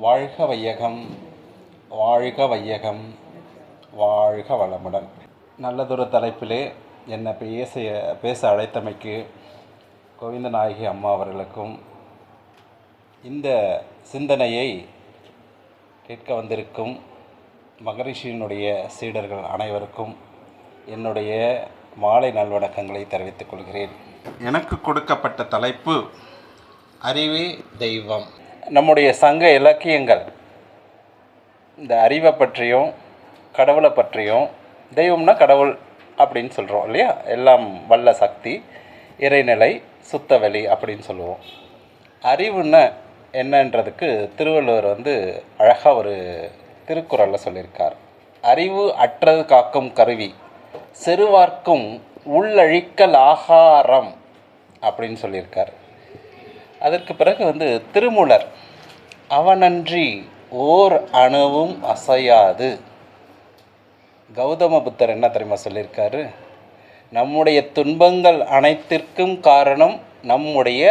வாழ்க வையகம், வாழ்க வையகம், வாழ்க வளமுடன். நல்லதொரு தலைப்பிலே என்னை பேச அழைத்தமைக்கு கோவிந்தநாயகி அம்மா அவர்களுக்கும், இந்த சிந்தனையை கேட்க வந்திருக்கும் மகரிஷியினுடைய சீடர்கள் அனைவருக்கும் என்னுடைய மாலை நல்வணக்கங்களை தெரிவித்துக் கொள்கிறேன். எனக்கு கொடுக்கப்பட்ட தலைப்பு அறிவே தெய்வம். நம்முடைய சங்க இலக்கியங்கள் இந்த அறிவை பற்றியும் கடவுளை பற்றியும், தெய்வம்னா கடவுள் அப்படின்னு சொல்கிறோம் இல்லையா, எல்லாம் வல்ல சக்தி, இறைநிலை, சுத்தவெளி அப்படின்னு சொல்லுவோம். அறிவுன்னா என்னன்றதுக்கு திருவள்ளுவர் அழகாக ஒரு திருக்குறளில் சொல்லியிருக்கார். அறிவு அற்றது காக்கும் கருவி, செருவார்க்கும் உள்ளழிக்கல் ஆகாரம் அப்படின்னு சொல்லியிருக்கார். அதற்கு பிறகு திருமூலர் அவனன்றி ஓர் அணுவும் அசையாது. கௌதம புத்தர் என்ன தெரியுமா சொல்லியிருக்காரு? நம்முடைய துன்பங்கள் அனைத்திற்கும் காரணம் நம்முடைய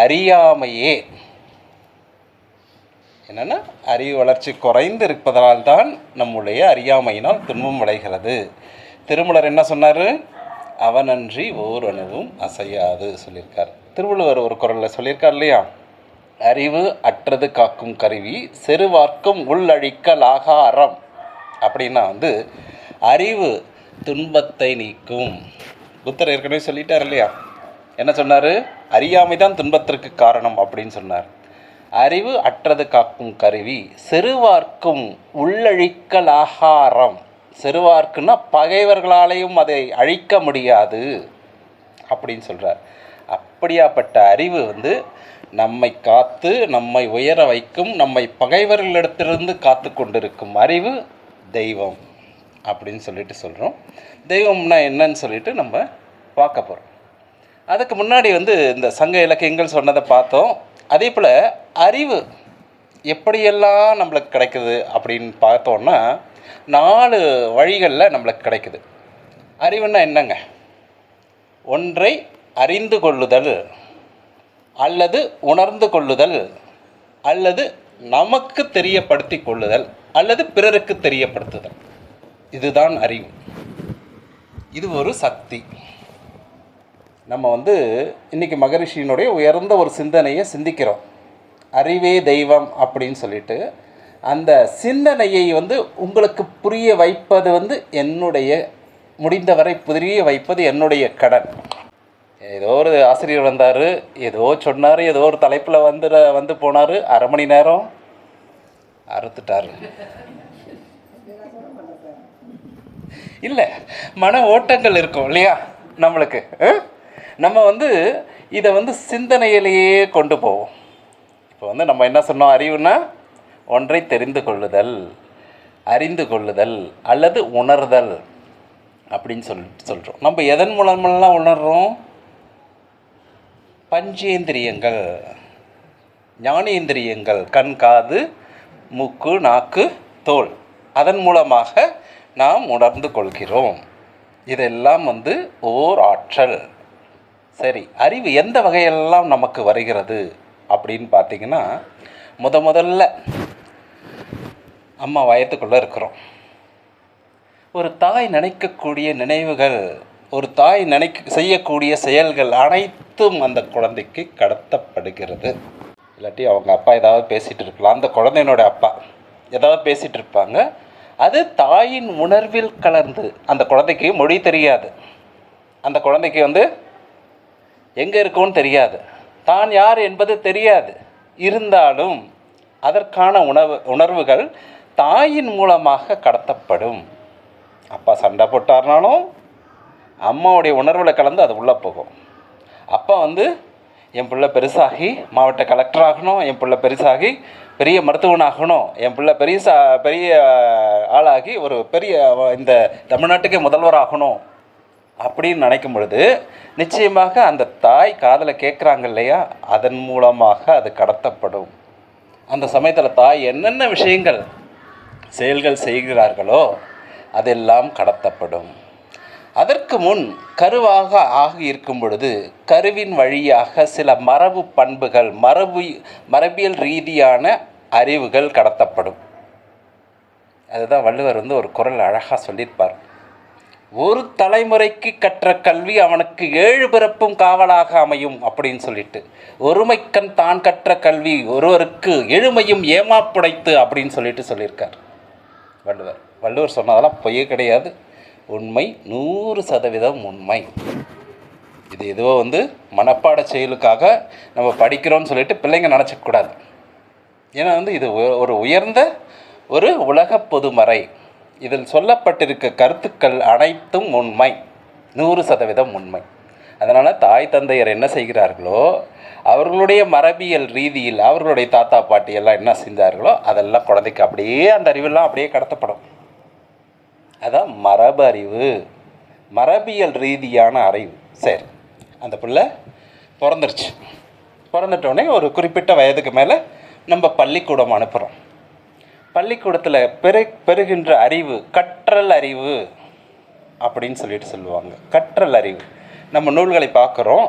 அறியாமையே. என்னென்னா, அறிவு வளர்ச்சி குறைந்து இருப்பதனால்தான் நம்முடைய அறியாமையினால் துன்பம் விளைகிறது. திருமூலர் என்ன சொன்னார்? அவனன்றி ஓர் அணுவும் அசையாது சொல்லியிருக்கார். திருவள்ளுவர் ஒரு குறளில் சொல்லியிருக்கார் இல்லையா, அறிவு அற்றது காக்கும் கருவி, செருவார்க்கும் உள்ளழிக்கல் ஆகாரம். அப்படின்னா அறிவு துன்பத்தை நீக்கும். புத்தர் ஏற்கனவே சொல்லிட்டார் இல்லையா, என்ன சொன்னார்? அறியாமை தான் துன்பத்திற்கு காரணம் அப்படின்னு சொன்னார். அறிவு அற்றது காக்கும் கருவி, செருவார்க்கும் உள்ளழிக்கல் ஆகாரம். செருவார்க்குன்னா பகைவர்களாலேயும் அதை அழிக்க முடியாது அப்படின்னு சொல்கிறார். அப்படியாப்பட்ட அறிவு நம்மை காத்து நம்மை உயர வைக்கும், நம்மை பகைவர்களிடத்திலிருந்து காத்து கொண்டிருக்கும் அறிவு தெய்வம் அப்படின்னு சொல்கிறோம். தெய்வம்னா என்னன்னு சொல்லிட்டு நம்ம பார்க்க போகிறோம். அதுக்கு முன்னாடி இந்த சங்க இலக்கியங்கள் சொன்னதை பார்த்தோம். அதே போல் அறிவு எப்படியெல்லாம் நம்மளுக்கு கிடைக்குது அப்படின்னு பார்த்தோன்னா 4 வழிகளில் நம்மளுக்கு கிடைக்குது. அறிவுன்னா என்னங்க? ஒன்றை அறிந்து கொள்ளுதல், அல்லது உணர்ந்து கொள்ளுதல், அல்லது நமக்கு தெரியப்படுத்தி கொள்ளுதல், அல்லது பிறருக்கு தெரியப்படுத்துதல். இதுதான் அறிவு. இது ஒரு சக்தி. நம்ம இன்றைக்கி மகரிஷியினுடைய உயர்ந்த ஒரு சிந்தனையை சிந்திக்கிறோம். அறிவே தெய்வம் அப்படின்னு சொல்லிட்டு அந்த சிந்தனையை உங்களுக்கு புரிய வைப்பது என்னுடைய, முடிந்தவரை புரிய வைப்பது என்னுடைய கடன். ஏதோ ஒரு ஆசிரியர் வந்தார், ஏதோ சொன்னார், ஏதோ ஒரு தலைப்பில் வந்து போனார், அரை மணி நேரம் அறுத்துட்டார். இல்லை, மன ஓட்டங்கள் இருக்கும் இல்லையா நம்மளுக்கு. நம்ம இதை சிந்தனையிலேயே கொண்டு போவோம். இப்போ நம்ம என்ன சொன்னோம்? அறிவுனா ஒன்றை தெரிந்து கொள்ளுதல், அறிந்து கொள்ளுதல், அல்லது உணர்தல் அப்படின்னு சொல்கிறோம். நம்ம எதன் மூலமெல்லாம் உணர்கிறோம்? பஞ்சேந்திரியங்கள், ஞானேந்திரியங்கள், கண், காது, மூக்கு, நாக்கு, தோல், அதன் மூலமாக நாம் உணர்ந்து கொள்கிறோம். இதெல்லாம் ஓர் ஆற்றல். சரி, அறிவு எந்த வகையெல்லாம் நமக்கு வருகிறது அப்படின்னு பார்த்திங்கன்னா, முதல்ல அம்மா வயத்துக்குள்ளே இருக்கிறோம். ஒரு தாய் நினைக்கக்கூடிய நினைவுகள், ஒரு தாய் செய்யக்கூடிய செயல்கள் அனைத்தும் அந்த குழந்தைக்கு கடத்தப்படுகிறது. இல்லாட்டி அவங்க அப்பா ஏதாவது பேசிகிட்டு இருக்கலாம், அந்த குழந்தையினோட அப்பா ஏதாவது பேசிகிட்டு இருப்பாங்க. அது தாயின் உணர்வில் கலர்ந்து, அந்த குழந்தைக்கு மொழி தெரியாது, அந்த குழந்தைக்கு எங்கே இருக்குன்னு தெரியாது, தான் யார் என்பது தெரியாது. இருந்தாலும் அதற்கான உணர்வுகள் தாயின் மூலமாக கடத்தப்படும். அப்பா சண்டை போட்டார்னாலும் அம்மாவுடைய உணர்வில் கலந்து அது உள்ளே போகும். அப்பா என் பிள்ளை பெருசாகி மாவட்ட கலெக்டர் ஆகணும், என் பிள்ளை பெருசாகி பெரிய மருத்துவன் ஆகணும், என் பிள்ளை பெரிய ஆளாகி ஒரு பெரிய இந்த தமிழ்நாட்டுக்கே முதல்வர் ஆகணும் அப்படின்னு நினைக்கும் பொழுது நிச்சயமாக அந்த தாய் காதில் கேட்குறாங்க இல்லையா, அதன் மூலமாக அது கடத்தப்படும். அந்த சமயத்தில் தாய் என்னென்ன விஷயங்கள் செயல்கள் செய்கிறார்களோ அதெல்லாம் கடத்தப்படும். அதற்கு முன் கருவாக ஆகி இருக்கும் பொழுது கருவின் வழியாக சில மரபு பண்புகள், மரபியல் ரீதியான அறிவுகள் கடத்தப்படும். அதுதான் வள்ளுவர் ஒரு குறள் அழகாக சொல்லியிருப்பார். ஒரு தலைமுறைக்கு கற்ற கல்வி அவனுக்கு 7 பிறப்பும் காவலாக அமையும் அப்படின்னு சொல்லிட்டு, ஒருமைக்கண் தான் கற்ற கல்வி ஒருவருக்கு எழுமையும் ஏமாப்புடைத்து அப்படின்னு சொல்லியிருக்கார் வள்ளுவர் சொன்னதெல்லாம் பொய்யே கிடையாது, உண்மை, 100% உண்மை. இது ஏதோ மனப்பாட செயலுக்காக நம்ம படிக்கிறோன்னு சொல்லிட்டு பிள்ளைங்க நினச்சக்கூடாது. ஏன்னா இது ஒரு உயர்ந்த ஒரு உலக பொதுமறை. இதில் சொல்லப்பட்டிருக்க கருத்துக்கள் அனைத்தும் உண்மை, 100% உண்மை. அதனால் தாய் தந்தையர் என்ன செய்கிறார்களோ, அவர்களுடைய மரபியல் ரீதியில் அவர்களுடைய தாத்தா பாட்டி எல்லாம் என்ன செஞ்சார்களோ அதெல்லாம் குழந்தைக்கு அப்படியே அந்த அறிவெல்லாம் அப்படியே கடத்தப்படும். அதான் மரபு அறிவு, மரபியல் ரீதியான அறிவு. சரி, அந்த பிள்ளை பிறந்துருச்சு. பிறந்துட்டோடனே ஒரு குறிப்பிட்ட வயதுக்கு மேலே நம்ம பள்ளிக்கூடம் அனுப்புகிறோம். பள்ளிக்கூடத்தில் பெறுகின்ற அறிவு கற்றல் அறிவு அப்படின்னு சொல்லுவாங்க. கற்றல் அறிவு, நம்ம நூல்களை பார்க்குறோம்,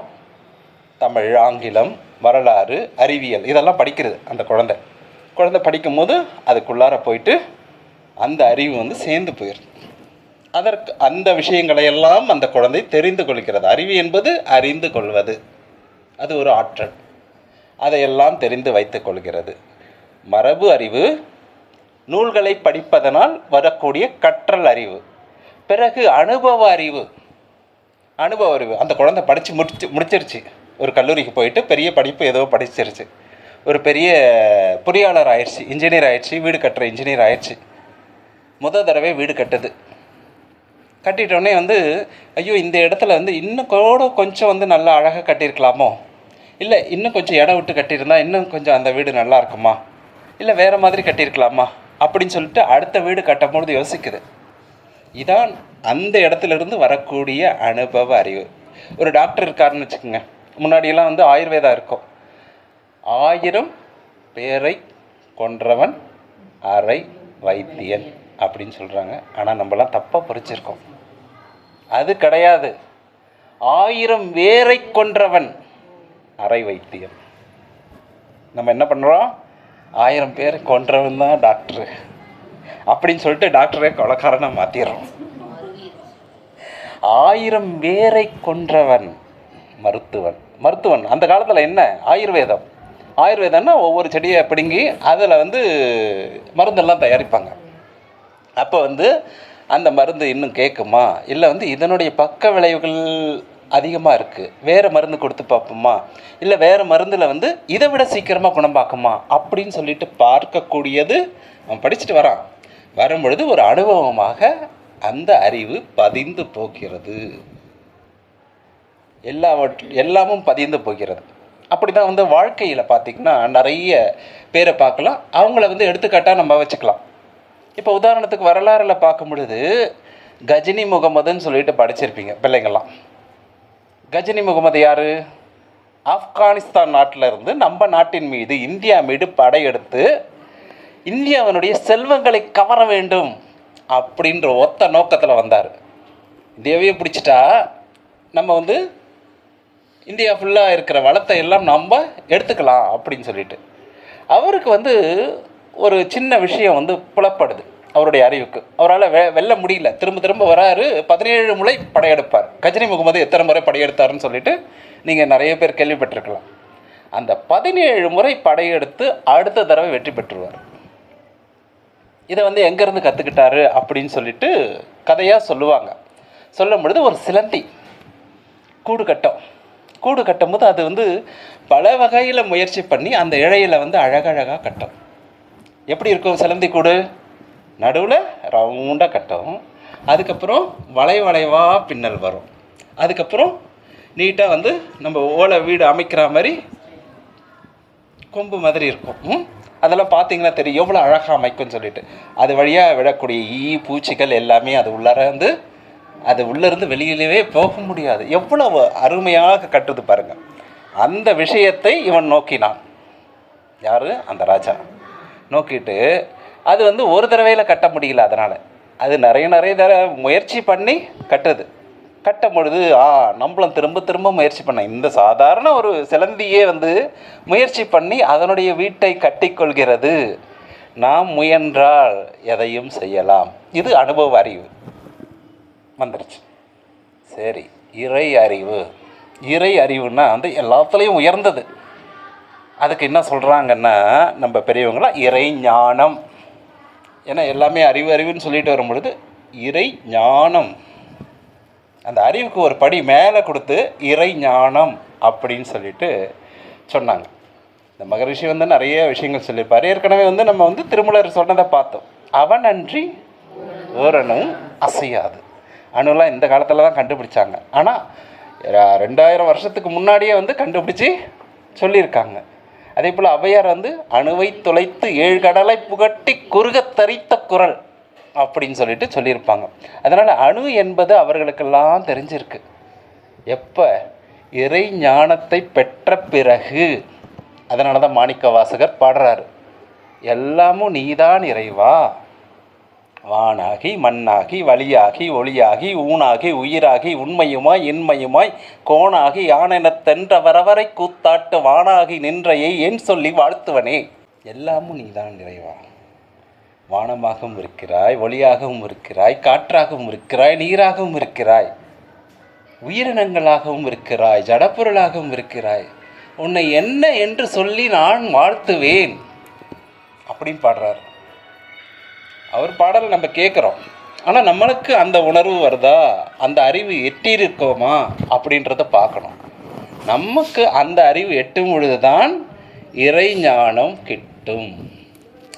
தமிழ், ஆங்கிலம், வரலாறு, அறிவியல் இதெல்லாம் படிக்கிறது அந்த குழந்தை படிக்கும் போது அதுக்குள்ளார போயிட்டு அந்த அறிவு சேர்ந்து போயிடுது. அதற்கு அந்த விஷயங்களையெல்லாம் அந்த குழந்தை தெரிந்து கொள்கிறது. அறிவு என்பது அறிந்து கொள்வது, அது ஒரு ஆற்றல், அதையெல்லாம் தெரிந்து வைத்து கொள்கிறது. மரபு அறிவு நூல்களை படிப்பதனால் வரக்கூடிய கற்றல் அறிவு. பிறகு அனுபவ அறிவு. அந்த குழந்தை படித்து முடிச்சிருச்சு, ஒரு கல்லூரிக்கு போயிட்டு பெரிய படிப்பு ஏதோ படிச்சிருச்சு, ஒரு பெரிய பொறியாளர் ஆயிடுச்சு, இன்ஜினியர் ஆயிடுச்சு, வீடு கட்டுற இன்ஜினியர் ஆயிடுச்சு. முதல் தடவை வீடு கட்டுது. கட்டிட்டோடனே ஐயோ இந்த இடத்துல இன்னும் கூட கொஞ்சம் நல்லா அழகாக கட்டியிருக்கலாமோ, இல்லை இன்னும் கொஞ்சம் இடம் விட்டு கட்டியிருந்தா இன்னும் கொஞ்சம் அந்த வீடு நல்லா இருக்குமா, இல்லை வேறு மாதிரி கட்டியிருக்கலாமா அப்படின்னு சொல்லிட்டு அடுத்த வீடு கட்டும்பொழுது யோசிக்குது. இதான் அந்த இடத்துலேருந்து வரக்கூடிய அனுபவ அறிவு. ஒரு டாக்டர் இருக்காருன்னு வச்சுக்கோங்க. முன்னாடியெல்லாம் ஆயுர்வேதா இருக்கும். 1000 பேரை கொன்றவன் அரை வைத்தியன் அப்படின்னு சொல்கிறாங்க. ஆனால் நம்மலாம் தப்பாக புரிச்சிருக்கோம். அது கிடையாது. 1000 பேரை கொன்றவன் அரை வைத்தியன். நம்ம என்ன பண்ணுறோம், 1000 பேரை கொன்றவன் தான் டாக்டரு அப்படின்னு சொல்லிட்டு டாக்டரே கொலைக்காரனாக மாற்றிடுறோம். 1000 பேரை கொன்றவன் மருத்துவன். அந்த காலத்தில் என்ன, ஆயுர்வேதம்னா ஒவ்வொரு செடியை பிடுங்கி அதில் மருந்தெல்லாம் தயாரிப்பாங்க. அப்போ அந்த மருந்து இன்னும் கேட்குமா, இல்லை இதனுடைய பக்க விளைவுகள் அதிகமாக இருக்குது, வேறு மருந்து கொடுத்து பார்ப்போமா, இல்லை வேறு மருந்தில் இதை விட சீக்கிரமாக குணமாக்குமா அப்படின்னு சொல்லிட்டு பார்க்கக்கூடியது அவன் படிச்சுட்டு வரும்பொழுது ஒரு அனுபவமாக அந்த அறிவு பதிந்து போகிறது. எல்லாமும் பதிந்து போகிறது. அப்படி தான் வாழ்க்கையில் பார்த்திங்கன்னா நிறைய பேரை பார்க்கலாம். அவங்கள எடுத்துக்காட்டாக நம்ம வச்சுக்கலாம். இப்போ உதாரணத்துக்கு வரலாறில் பார்க்கும் பொழுது கஜினி முகமதுன்னு சொல்லிட்டு படிச்சிருப்பீங்க பிள்ளைங்கள்லாம். கஜினி முகமது யார்? ஆப்கானிஸ்தான் நாட்டில் இருந்து நம்ம நாட்டின் மீது, இந்தியா மீது படையெடுத்து இந்தியாவினுடைய செல்வங்களை கவர வேண்டும் அப்படின்ற ஒத்த நோக்கத்தில் வந்தார். இந்தியாவையே பிடிச்சிட்டா நம்ம இந்தியா ஃபுல்லாக இருக்கிற வளத்தை எல்லாம் நம்ம எடுத்துக்கலாம் அப்படின்னு சொல்லிட்டு அவருக்கு ஒரு சின்ன விஷயம் புலப்படுது அவருடைய அறிவுக்கு. அவரால் வெல்ல முடியல. திரும்ப வராரு. 17 முறை படையெடுப்பார். கஜினி முகமது எத்தனை முறை படையெடுத்தாருன்னு சொல்லிட்டு நீங்கள் நிறைய பேர் கேள்விப்பட்டிருக்கலாம். அந்த 17 முறை படையெடுத்து அடுத்த தடவை வெற்றி பெற்றுவார். இதை எங்கேருந்து கற்றுக்கிட்டாரு அப்படின்னு சொல்லிட்டு கதையாக சொல்லுவாங்க. சொல்லும் பொழுது ஒரு சிலந்தி கூடு கட்டும் போது அது பல வகையில் முயற்சி பண்ணி அந்த இழையில் அழகழகாக கட்டும். எப்படி இருக்கும் சிலந்தி கூடு? நடுவில் ரவுண்டாக கட்டும், அதுக்கப்புறம் வளைவாக பின்னல் வரும், அதுக்கப்புறம் நீட்டாக நம்ம ஓலை வீடு அமைக்கிற மாதிரி கொம்பு மாதிரி இருக்கும். அதெல்லாம் பார்த்தீங்கன்னா தெரியும் எவ்வளோ அழகாக அமைக்கும்னு சொல்லிட்டு. அது வழியாக விடக்கூடிய பூச்சிகள் எல்லாமே அது உள்ளார அது உள்ளேருந்து வெளியிலவே போக முடியாது. எவ்வளவு அருமையாக கட்டுது பாருங்கள். அந்த விஷயத்தை இவன் நோக்கினான். யார்? அந்த ராஜா நோக்கிட்டு அது ஒரு தடவையில் கட்ட முடியல. அதனால் அது நிறைய தடவை முயற்சி பண்ணி கட்டுது. கட்டும் பொழுது நம்மளும் திரும்ப திரும்ப முயற்சி பண்ண, இந்த சாதாரண ஒரு சிலந்தியே வந்து முயற்சி பண்ணி அதனுடைய வீட்டை கட்டிக்கொள்கிறது. நாம் முயன்றால் எதையும் செய்யலாம். இது அனுபவ அறிவு வந்துருச்சு. சரி, இறை அறிவு. இறை அறிவுன்னா வந்து எல்லாத்துலேயும் உயர்ந்தது. அதுக்கு என்ன சொல்கிறாங்கன்னா நம்ம பெரியவங்களாம் இறை ஞானம். ஏன்னா எல்லாமே அறிவு அறிவுன்னு சொல்லிட்டு வரும் பொழுது இறை ஞானம், அந்த அறிவுக்கு ஒரு படி மேலே கொடுத்து இறை ஞானம் அப்படின்னு சொல்லிட்டு சொன்னாங்க. இந்த மகரிஷி வந்து நிறைய விஷயங்கள் சொல்லியிருப்பார். ஏற்கனவே வந்து நம்ம வந்து திருமூலர் சொன்னதை பார்த்தோம். அவன் அன்றி ஓரணும் அசையாது. அணுலாம் இந்த காலத்தில் தான் கண்டுபிடிச்சாங்க. ஆனால் 2000 வருஷத்துக்கு முன்னாடியே வந்து கண்டுபிடிச்சி சொல்லியிருக்காங்க. அதே போல் ஔவையார் வந்து அணுவை துளைத்து 7 கடலை புகட்டி குறுகத் தரித்த குரல் அப்படின்னு சொல்லிட்டு சொல்லியிருப்பாங்க. அதனால் அணு என்பது அவர்களுக்கெல்லாம் தெரிஞ்சிருக்கு. எப்போ? இறை ஞானத்தை பெற்ற பிறகு. அதனால தான் மாணிக்க வாசகர் பாடுறாரு, எல்லாமும் நீதான் இறைவா, வானாகி மண்ணாகி வழியாகி ஒளியாகி ஊனாகி உயிராகி உண்மையுமாய் இன்மையுமாய் கோணாகி யானெனத் தென்ற வரவரை கூத்தாட்டு வானாகி நின்றையை என் சொல்லி வாழ்த்துவனே. எல்லாமும் நீதான் இறைவா, வானமாகவும் இருக்கிறாய், ஒளியாகவும் இருக்கிறாய், காற்றாகவும் இருக்கிறாய், நீராகவும் இருக்கிறாய், உயிரினங்களாகவும் இருக்கிறாய், ஜடப்பொருளாகவும் இருக்கிறாய், உன்னை என்ன என்று சொல்லி நான் வாழ்த்துவேன் அப்படின்னு பாடுறார். அவர் பாடலை நம்ம கேட்குறோம். ஆனால் நம்மளுக்கு அந்த உணர்வு வருதா, அந்த அறிவு எட்டியிருக்கோமா அப்படின்றத பார்க்கணும். நமக்கு அந்த அறிவு எட்டும் பொழுது தான் இறை ஞானம் கிட்டும்,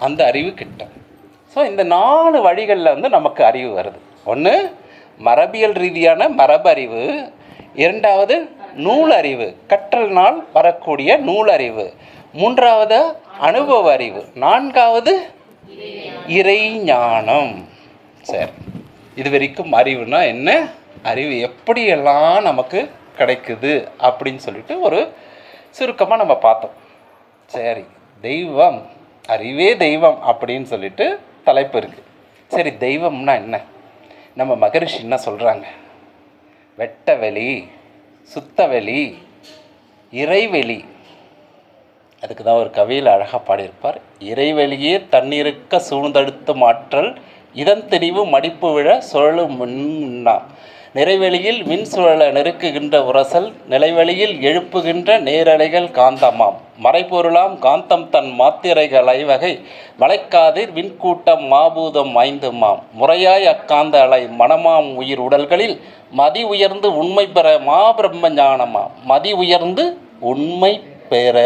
அந்த அறிவு கிட்டும். ஸோ இந்த 4 வழிகளில் வந்து நமக்கு அறிவு வருது. ஒன்று மரபியல் ரீதியான மரபறிவு, 2வது நூலறிவு, கற்றல்னால் வரக்கூடிய நூலறிவு, 3வது அனுபவ அறிவு, 4வது இறை ஞானம். சரி, இது வரைக்கும் அறிவுனா என்ன, அறிவு எப்படியெல்லாம் நமக்கு கிடைக்குது அப்படின்னு சொல்லிட்டு ஒரு சுருக்கமாக நம்ம பார்த்தோம். சரி, தெய்வம், அறிவே தெய்வம் அப்படின்னு சொல்லிட்டு தலைப்பு இருக்குது. சரி, தெய்வம்னா என்ன? நம்ம மகரிஷி என்ன சொல்கிறாங்க? வெட்டவெளி, சுத்தவெளி, இறைவெளி. அதுக்கு தான் ஒரு கவியில் அழகாக பாடியிருப்பார். இறைவெளியே தண்ணீருக்க சூழ்ந்தடுத்து மாற்றல் இதன் திணிவு மடிப்பு விழ சுழலும் முன்னா, நிறைவெளியில் மின் சுழல நெருக்குகின்ற உரசல் நிலைவெளியில் எழுப்புகின்ற நேரலைகள் காந்தமாம், மறைபொருளாம் காந்தம் தன் மாத்திரைகள் ஐவகை மலைக்காதிர் விண்கூட்டம் மாபூதம் 5மாம், முறையாய் அக்காந்த அலை மனமாம் உயிர் உடல்களில் மதி உயர்ந்து உண்மை பெற மா பிரம்ம ஞானமாம், மதி உயர்ந்து உண்மை பெற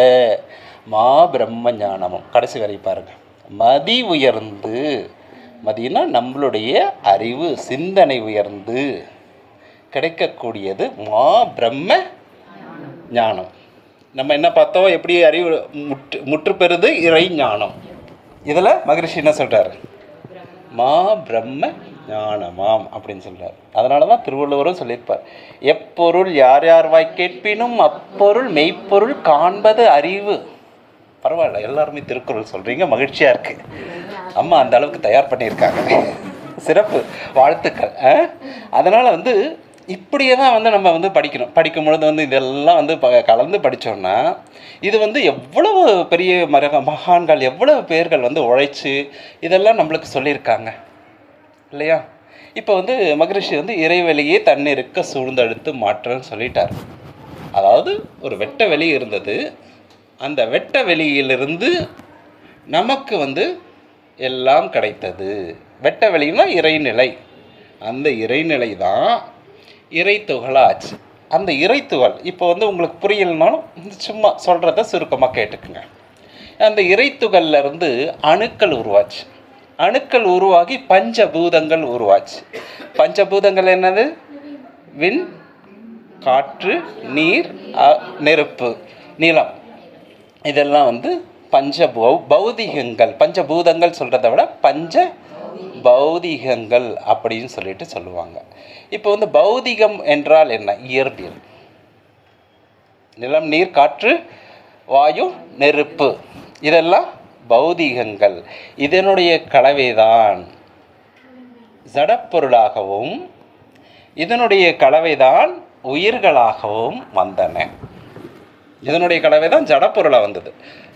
மா பிரம்ம ஞானமும். கடைசி வரை பாருங்க, மதி உயர்ந்து, மதினா நம்மளுடைய அறிவு சிந்தனை உயர்ந்து கிடைக்கக்கூடியது மா பிரம்ம ஞானம். நம்ம என்ன பார்த்தோம்? எப்படி அறிவு முற்று பெறுது? இறை ஞானம். இதில் மகரிஷி என்ன சொல்கிறார்? மா பிரம்ம ஞானமாம் அப்படின்னு சொல்கிறார். அதனால தான் திருவள்ளுவரும் சொல்லியிருப்பார், எப்பொருள் யார் யார் வாய் கேட்பினும் அப்பொருள் மெய்ப்பொருள் காண்பது அறிவு. பரவாயில்ல, எல்லாருமே திருக்குறள் சொல்கிறீங்க, மகிழ்ச்சியாக இருக்குது. அம்மா அந்த அளவுக்கு தயார் பண்ணியிருக்காங்க, சிறப்பு, வாழ்த்துக்கள். அதனால் வந்து இப்படியே தான் வந்து நம்ம வந்து படிக்கணும். படிக்கும் பொழுது வந்து இதெல்லாம் வந்து கலந்து படித்தோன்னா இது வந்து எவ்வளவு பெரிய மகான்கள், எவ்வளவு பேர்கள் வந்து உழைச்சி இதெல்லாம் நம்மளுக்கு சொல்லியிருக்காங்க இல்லையா? இப்போ வந்து மகரிஷி வந்து இறைவெளியே தண்ணீருக்க சூழ்ந்தடுத்து மாற்றன்னு சொல்லிட்டார். அதாவது ஒரு வெட்ட வெளி இருந்தது, அந்த வெட்ட வெளியிலிருந்து நமக்கு வந்து எல்லாம் கிடைத்தது. வெட்ட வெளின்னா இறைநிலை, அந்த இறைநிலை தான் இறைத்துகளாச்சு. அந்த இறைத்துகள் இப்போ வந்து உங்களுக்கு புரியலனாலும் சும்மா சொல்கிறத சுருக்கமாக கேட்டுக்குங்க. அந்த இறைத்துகள்லேருந்து அணுக்கள் உருவாச்சு. அணுக்கள் உருவாகி பஞ்சபூதங்கள் உருவாச்சு. பஞ்சபூதங்கள் என்னது? விண், காற்று, நீர், நெருப்பு, நிலம். இதெல்லாம் வந்து பௌதிகங்கள். பஞ்சபூதங்கள் சொல்கிறத விட பஞ்ச பௌதிகங்கள் அப்படின்னு சொல்லிட்டு சொல்லுவாங்க. இப்போ வந்து பௌதிகம் என்றால் என்ன? இயற்பியல். நிலம், நீர், காற்று, வாயு, நெருப்பு, இதெல்லாம் பௌதிகங்கள். இதனுடைய கலவைதான் ஜடப்பொருளாகவும் இதனுடைய கலவைதான் உயிர்களாகவும் வந்தன. இதனுடைய கலவை தான் ஜடப்பொருளாக வந்தது.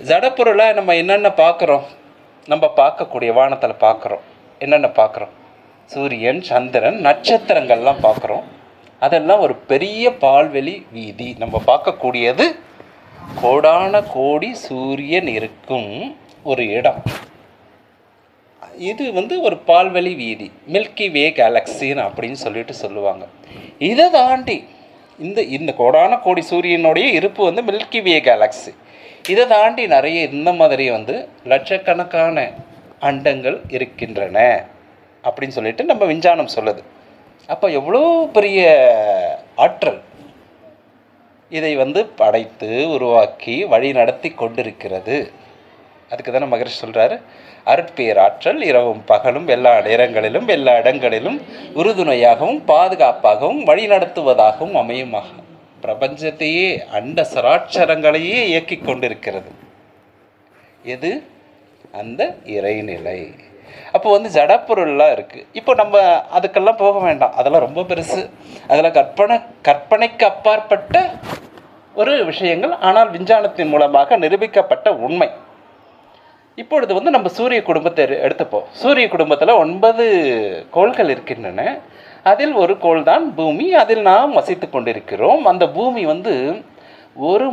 ஜடப்பொருளை நம்ம என்னென்ன பார்க்குறோம்? நம்ம பார்க்கக்கூடிய வானத்தில் பார்க்குறோம். என்னென்ன பார்க்குறோம்? சூரியன், சந்திரன், நட்சத்திரங்கள்லாம் பார்க்குறோம். அதெல்லாம் ஒரு பெரிய பால்வெளி வீதி. நம்ம பார்க்கக்கூடியது கோடான கோடி சூரியன் இருக்கும் ஒரு இடம். இது ஒரு பால்வெளி வீதி, மில்கி வே கேலக்சின்னு அப்படின்னு சொல்லுவாங்க. இதை தாண்டி இந்த கோடான கோடி சூரியனுடைய இருப்பு மில்கி வே கேலக்சி. இதை தாண்டி நிறைய இந்த மாதிரி லட்சக்கணக்கான அண்டங்கள் இருக்கின்றன அப்படின்னு சொல்லிட்டு நம்ம விஞ்ஞானம் சொல்லுது. அப்போ எவ்வளோ பெரிய ஆற்றல் இதை படைத்து உருவாக்கி வழி நடத்தி கொண்டிருக்கிறது. அதுக்கு தானே மகரிஷி சொல்கிறாரு, அருட்பேராற்றல் இரவும் பகலும் எல்லா நேரங்களிலும் எல்லா இடங்களிலும் உறுதுணையாகவும் பாதுகாப்பாகவும் வழி நடத்துவதாகவும் அமையுமாக பிரபஞ்சத்தையே அண்ட சராட்சரங்களையே இயக்கி கொண்டிருக்கிறது. எது? அந்த இறைநிலை. அப்போ ஜடப்பொருள்லாம் இருக்குது. இப்போ நம்ம அதுக்கெல்லாம் போக வேண்டாம், அதெல்லாம் ரொம்ப பெருசு. அதில் கற்பனைக்கு அப்பாற்பட்ட ஒரு விஷயங்கள், ஆனால் விஞ்ஞானத்தின் மூலமாக நிரூபிக்கப்பட்ட உண்மை. இப்பொழுது நம்ம சூரிய குடும்பத்தை எடுத்துப்போம். சூரிய குடும்பத்தில் 9 கோள்கள் இருக்கின்றன. அதில் ஒரு கோள் தான் பூமி. அதில் நாம் வசித்து கொண்டிருக்கிறோம். அந்த பூமி 1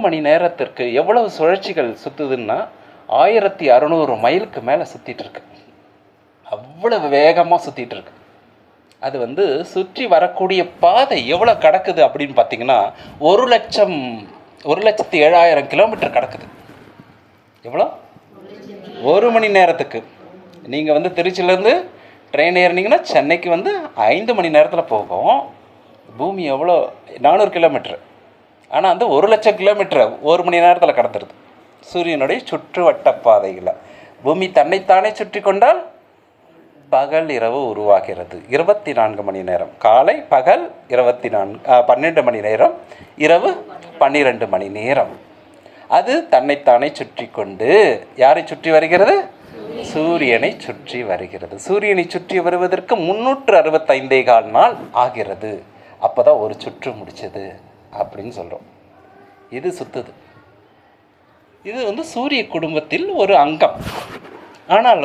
மணி நேரத்திற்கு எவ்வளவு சுழற்சிகள் சுற்றுதுன்னா 1600 மைலுக்கு மேலே சுற்றிட்டுருக்கு. அவ்வளவு வேகமாக சுற்றிட்டுருக்கு. அது சுற்றி வரக்கூடிய பாதை எவ்வளோ கடக்குது அப்படின்னு பார்த்தீங்கன்னா 1,07,000 கிலோமீட்டர் கடக்குது. எவ்வளோ? 1 மணி நேரத்துக்கு. நீங்கள் திருச்சியிலேருந்து ட்ரெயின் ஏறினீங்கன்னா சென்னைக்கு 5 மணி நேரத்தில் போகும். பூமி எவ்வளோ? 400 கிலோமீட்டர். ஆனால் 1,00,000 கிலோமீட்டர் 1 மணி நேரத்தில் கடந்துடுது. சூரியனுடைய சுற்று வட்ட பாதையில் பூமி தன்னைத்தானே சுற்றி கொண்டால் பகல் இரவு உருவாகிறது. 24 மணி நேரம். காலை பகல் 12 மணி நேரம், இரவு 12 மணி நேரம். அது தன்னைத்தானே சுற்றி கொண்டு யாரை சுற்றி வருகிறது? சூரியனை சுற்றி வருகிறது. சூரியனை சுற்றி வருவதற்கு 365 நாள் ஆகிறது. அப்போ தான் ஒரு சுற்று முடிச்சது அப்படின்னு சொல்கிறோம். இது சுற்றுது. இது சூரிய குடும்பத்தில் ஒரு அங்கம். ஆனால்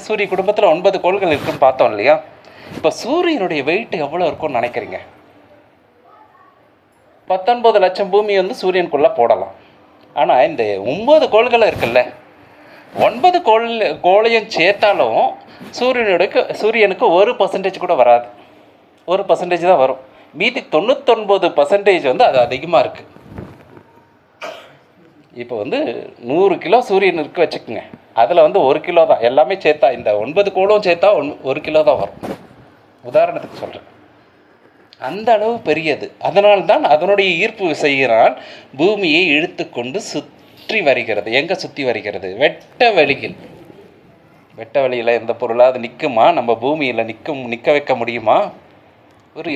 சூரிய குடும்பத்தில் 9 கோள்கள் இருக்குன்னு பார்த்தோம் இல்லையா? இப்போ சூரியனுடைய வெயிட் எவ்வளோ இருக்கும்னு நினைக்கிறீங்க? 19 லட்சம் பூமி சூரியனுக்குள்ளே போடலாம். ஆனால் இந்த 9 கோள்கள் இருக்குல்ல, 9 கோளையும் சேர்த்தாலும் சூரியனுக்கு 1% கூட வராது. 1% தான் வரும். மீதி 99% அது அதிகமாக இருக்குது. இப்போ 100 கிலோ சூரியன் இருக்கு வச்சுக்கோங்க. அதில் 1 கிலோ தான் எல்லாமே சேர்த்தா, இந்த 9 கோளும் சேர்த்தா 1 கிலோ தான் வரும். உதாரணத்துக்கு சொல்கிறேன். அந்த அளவு பெரியது. அதனால்தான் அதனுடைய ஈர்ப்பு விசையினால் பூமியை இழுத்து கொண்டு சுற்றி வருகிறது. எங்கே சுற்றி வருகிறது? வெட்ட வெளியில். வெட்ட வெளியில் எந்த பொருளாக அது நிற்குமா? நம்ம பூமியில் நிற்க வைக்க முடியுமா?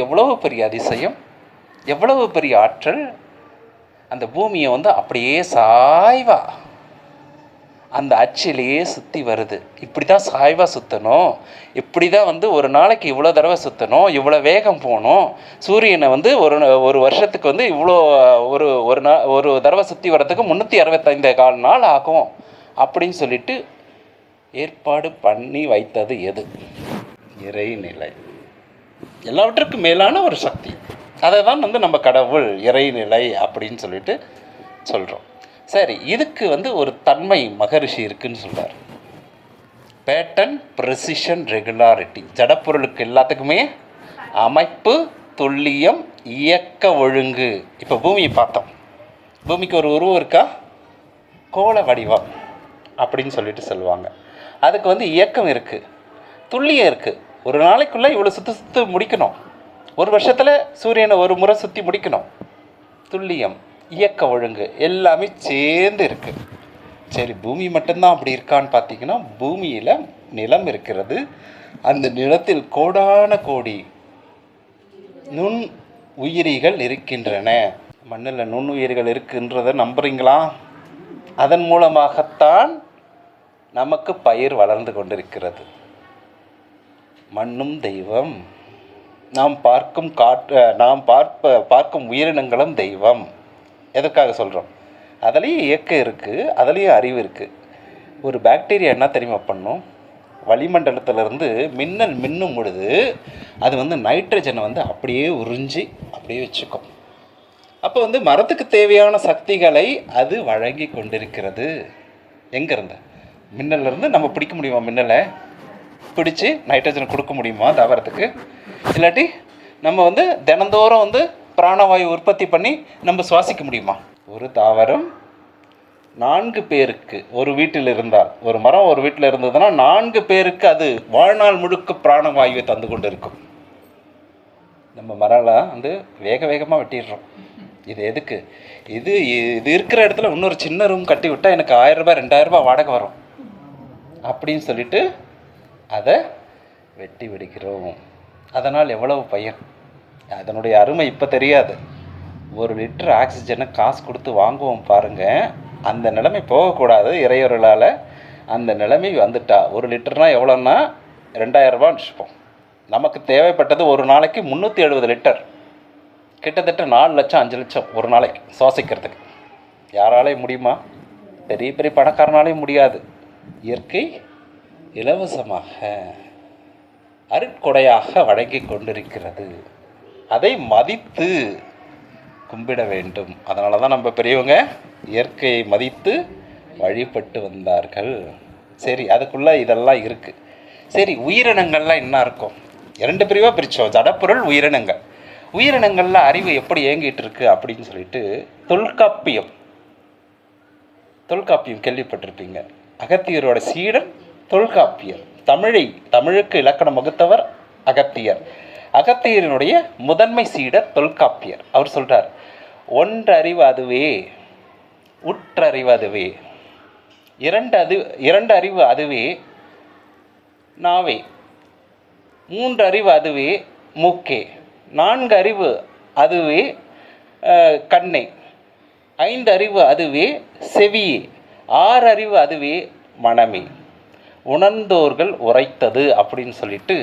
எவ்வளவு பெரிய அதிசயம், எவ்வளவு பெரிய ஆற்றல். அந்த பூமியை அப்படியே சாய்வா அந்த அச்சிலேயே சுற்றி வருது. இப்படி தான் சாய்வாக சுற்றணும். இப்படி தான் ஒரு நாளைக்கு இவ்வளோ தடவை சுற்றணும், இவ்வளோ வேகம் போகணும். சூரியனை ஒரு வருஷத்துக்கு இவ்வளோ ஒரு தடவை சுற்றி வர்றதுக்கு 365 நாள் ஆகும் அப்படின்னு சொல்லிட்டு ஏற்பாடு பண்ணி வைத்தது எது? இறைநிலை. எல்லாவற்றுக்கும் மேலான ஒரு சக்தி. அதை தான் நம்ம கடவுள், இறைநிலை அப்படின்னு சொல்லிட்டு சொல்கிறோம். சரி, இதுக்கு ஒரு தன்மை மகரிஷி இருக்குன்னு சொல்கிறார். Pattern, precision, regularity. ஜடப்பொருளுக்கு எல்லாத்துக்குமே அமைப்பு, துல்லியம், இயக்க ஒழுங்கு. இப்போ பூமியை பார்த்தோம். பூமிக்கு ஒரு உருவம் இருக்கா? கோள வடிவம் அப்படின்னு சொல்லிட்டு சொல்லுவாங்க. அதுக்கு இயக்கம் இருக்குது, துல்லியம் இருக்குது. ஒரு நாளைக்குள்ளே இவ்வளோ சுற்றி முடிக்கணும். ஒரு வருஷத்தில் சூரியனை ஒரு முறை சுற்றி முடிக்கணும். துல்லியம், இயக்க ஒழுங்கு எல்லாமே சேர்ந்து இருக்குது. சரி, பூமி மட்டும்தான் அப்படி இருக்கான்னு பார்த்தீங்கன்னா, பூமியில் நிலம் இருக்கிறது. அந்த நிலத்தில் கோடான கோடி நுண் உயிரிகள் இருக்கின்றன. மண்ணில் நுண்ணுயிர்கள் இருக்குன்றதை நம்புறீங்களா? அதன் மூலமாகத்தான் நமக்கு பயிர் வளர்ந்து கொண்டிருக்கிறது. மண்ணும் தெய்வம், நாம் பார்க்கும் உயிரினங்களும் தெய்வம். எதற்காக சொல்கிறோம்? அதுலேயும் இயக்கம் இருக்குது, அதுலேயும் அறிவு இருக்குது. ஒரு பாக்டீரியா என்ன தெரியுமா பண்ணும்? வளிமண்டலத்திலேருந்து மின்னல் மின்னும் பொழுது அது வந்து நைட்ரஜனை வந்து அப்படியே உறிஞ்சி அப்படியே வச்சுக்கும். அப்போ வந்து மரத்துக்கு தேவையான சக்திகளை அது வழங்கி கொண்டிருக்கிறது. எங்கேருந்து? மின்னல்லேருந்து. நம்ம பிடிக்க முடியுமா? மின்னலை பிடிச்சி நைட்ரஜனை கொடுக்க முடியுமா தாவரத்துக்கு? இல்லாட்டி நம்ம வந்து தினந்தோறும் வந்து பிராணவாயு உற்பத்தி பண்ணி நம்ம சுவாசிக்க முடியுமா? ஒரு தாவரம் 4 பேருக்கு ஒரு வீட்டில் இருந்தால், ஒரு மரம் ஒரு வீட்டில் இருந்ததுன்னா 4 பேருக்கு அது வாழ்நாள் முழுக்க பிராணவாயுவை தந்து கொண்டு இருக்கும். நம்ம மரம்லாம் வந்து வேகமாக வெட்டிடுறோம். இது எதுக்கு? இது இருக்கிற இடத்துல இன்னொரு சின்ன ரூம் கட்டி விட்டால் எனக்கு 1000 ரூபாய் 2000 ரூபாய் வாடகை வரும் அப்படின்னு சொல்லிட்டு அதை வெட்டி விடுகிறோம். அதனால் எவ்வளவு பயன்? அதனுடைய அருமை இப்போ தெரியாது. 1 லிட்டர் ஆக்சிஜனை காசு கொடுத்து வாங்குவோம் பாருங்கள். அந்த நிலைமை போகக்கூடாது. இறையொருளால் அந்த நிலைமை வந்துட்டா 1 லிட்டர்னால் எவ்வளோன்னா 2000 ரூபான்னு வச்சுப்போம். நமக்கு தேவைப்பட்டது ஒரு நாளைக்கு 370 லிட்டர், கிட்டத்தட்ட 4 லட்சம் 5 லட்சம் ஒரு நாளைக்கு சுவாசிக்கிறதுக்கு. யாராலையும் முடியுமா? பெரிய பெரிய பணக்காரனாலையும் முடியாது. இயற்கை இலவசமாக அருட்கொடையாக வழங்கி கொண்டிருக்கிறது. அதை மதித்து கும்பிட வேண்டும். அதனால தான் நம்ம பெரியவங்க இயற்கையை மதித்து வழிபட்டு வந்தார்கள். சரி, அதுக்குள்ளே இதெல்லாம் இருக்குது. சரி, உயிரினங்கள்லாம் என்ன இருக்கும்? 2 பிரிவாக பிரித்தோம், ஜடப்பொருள், உயிரினங்கள். உயிரினங்களில் அறிவு எப்படி இயங்கிட்டு இருக்கு அப்படின்னு சொல்லிட்டு தொல்காப்பியம் கேள்விப்பட்டிருப்பீங்க. அகத்தியரோட சீடன் தொல்காப்பியர். தமிழுக்கு இலக்கணம் வகுத்தவர் அகத்தியர். அகத்தியரினுடைய முதன்மை சீடர் தொல்காப்பியர். அவர் சொல்கிறார், ஒன்றறிவு அதுவே, உற்றறிவு அதுவே, இரண்டு அறிவு அதுவே நாவே, 3 அறிவு அதுவே மூக்கே, 4 அறிவு அதுவே கண்ணே, 5 அறிவு அதுவே செவியே, 6 அறிவு அதுவே மனமே, உணர்ந்தோர்கள் உரைத்தது அப்படின்னு சொல்லிட்டு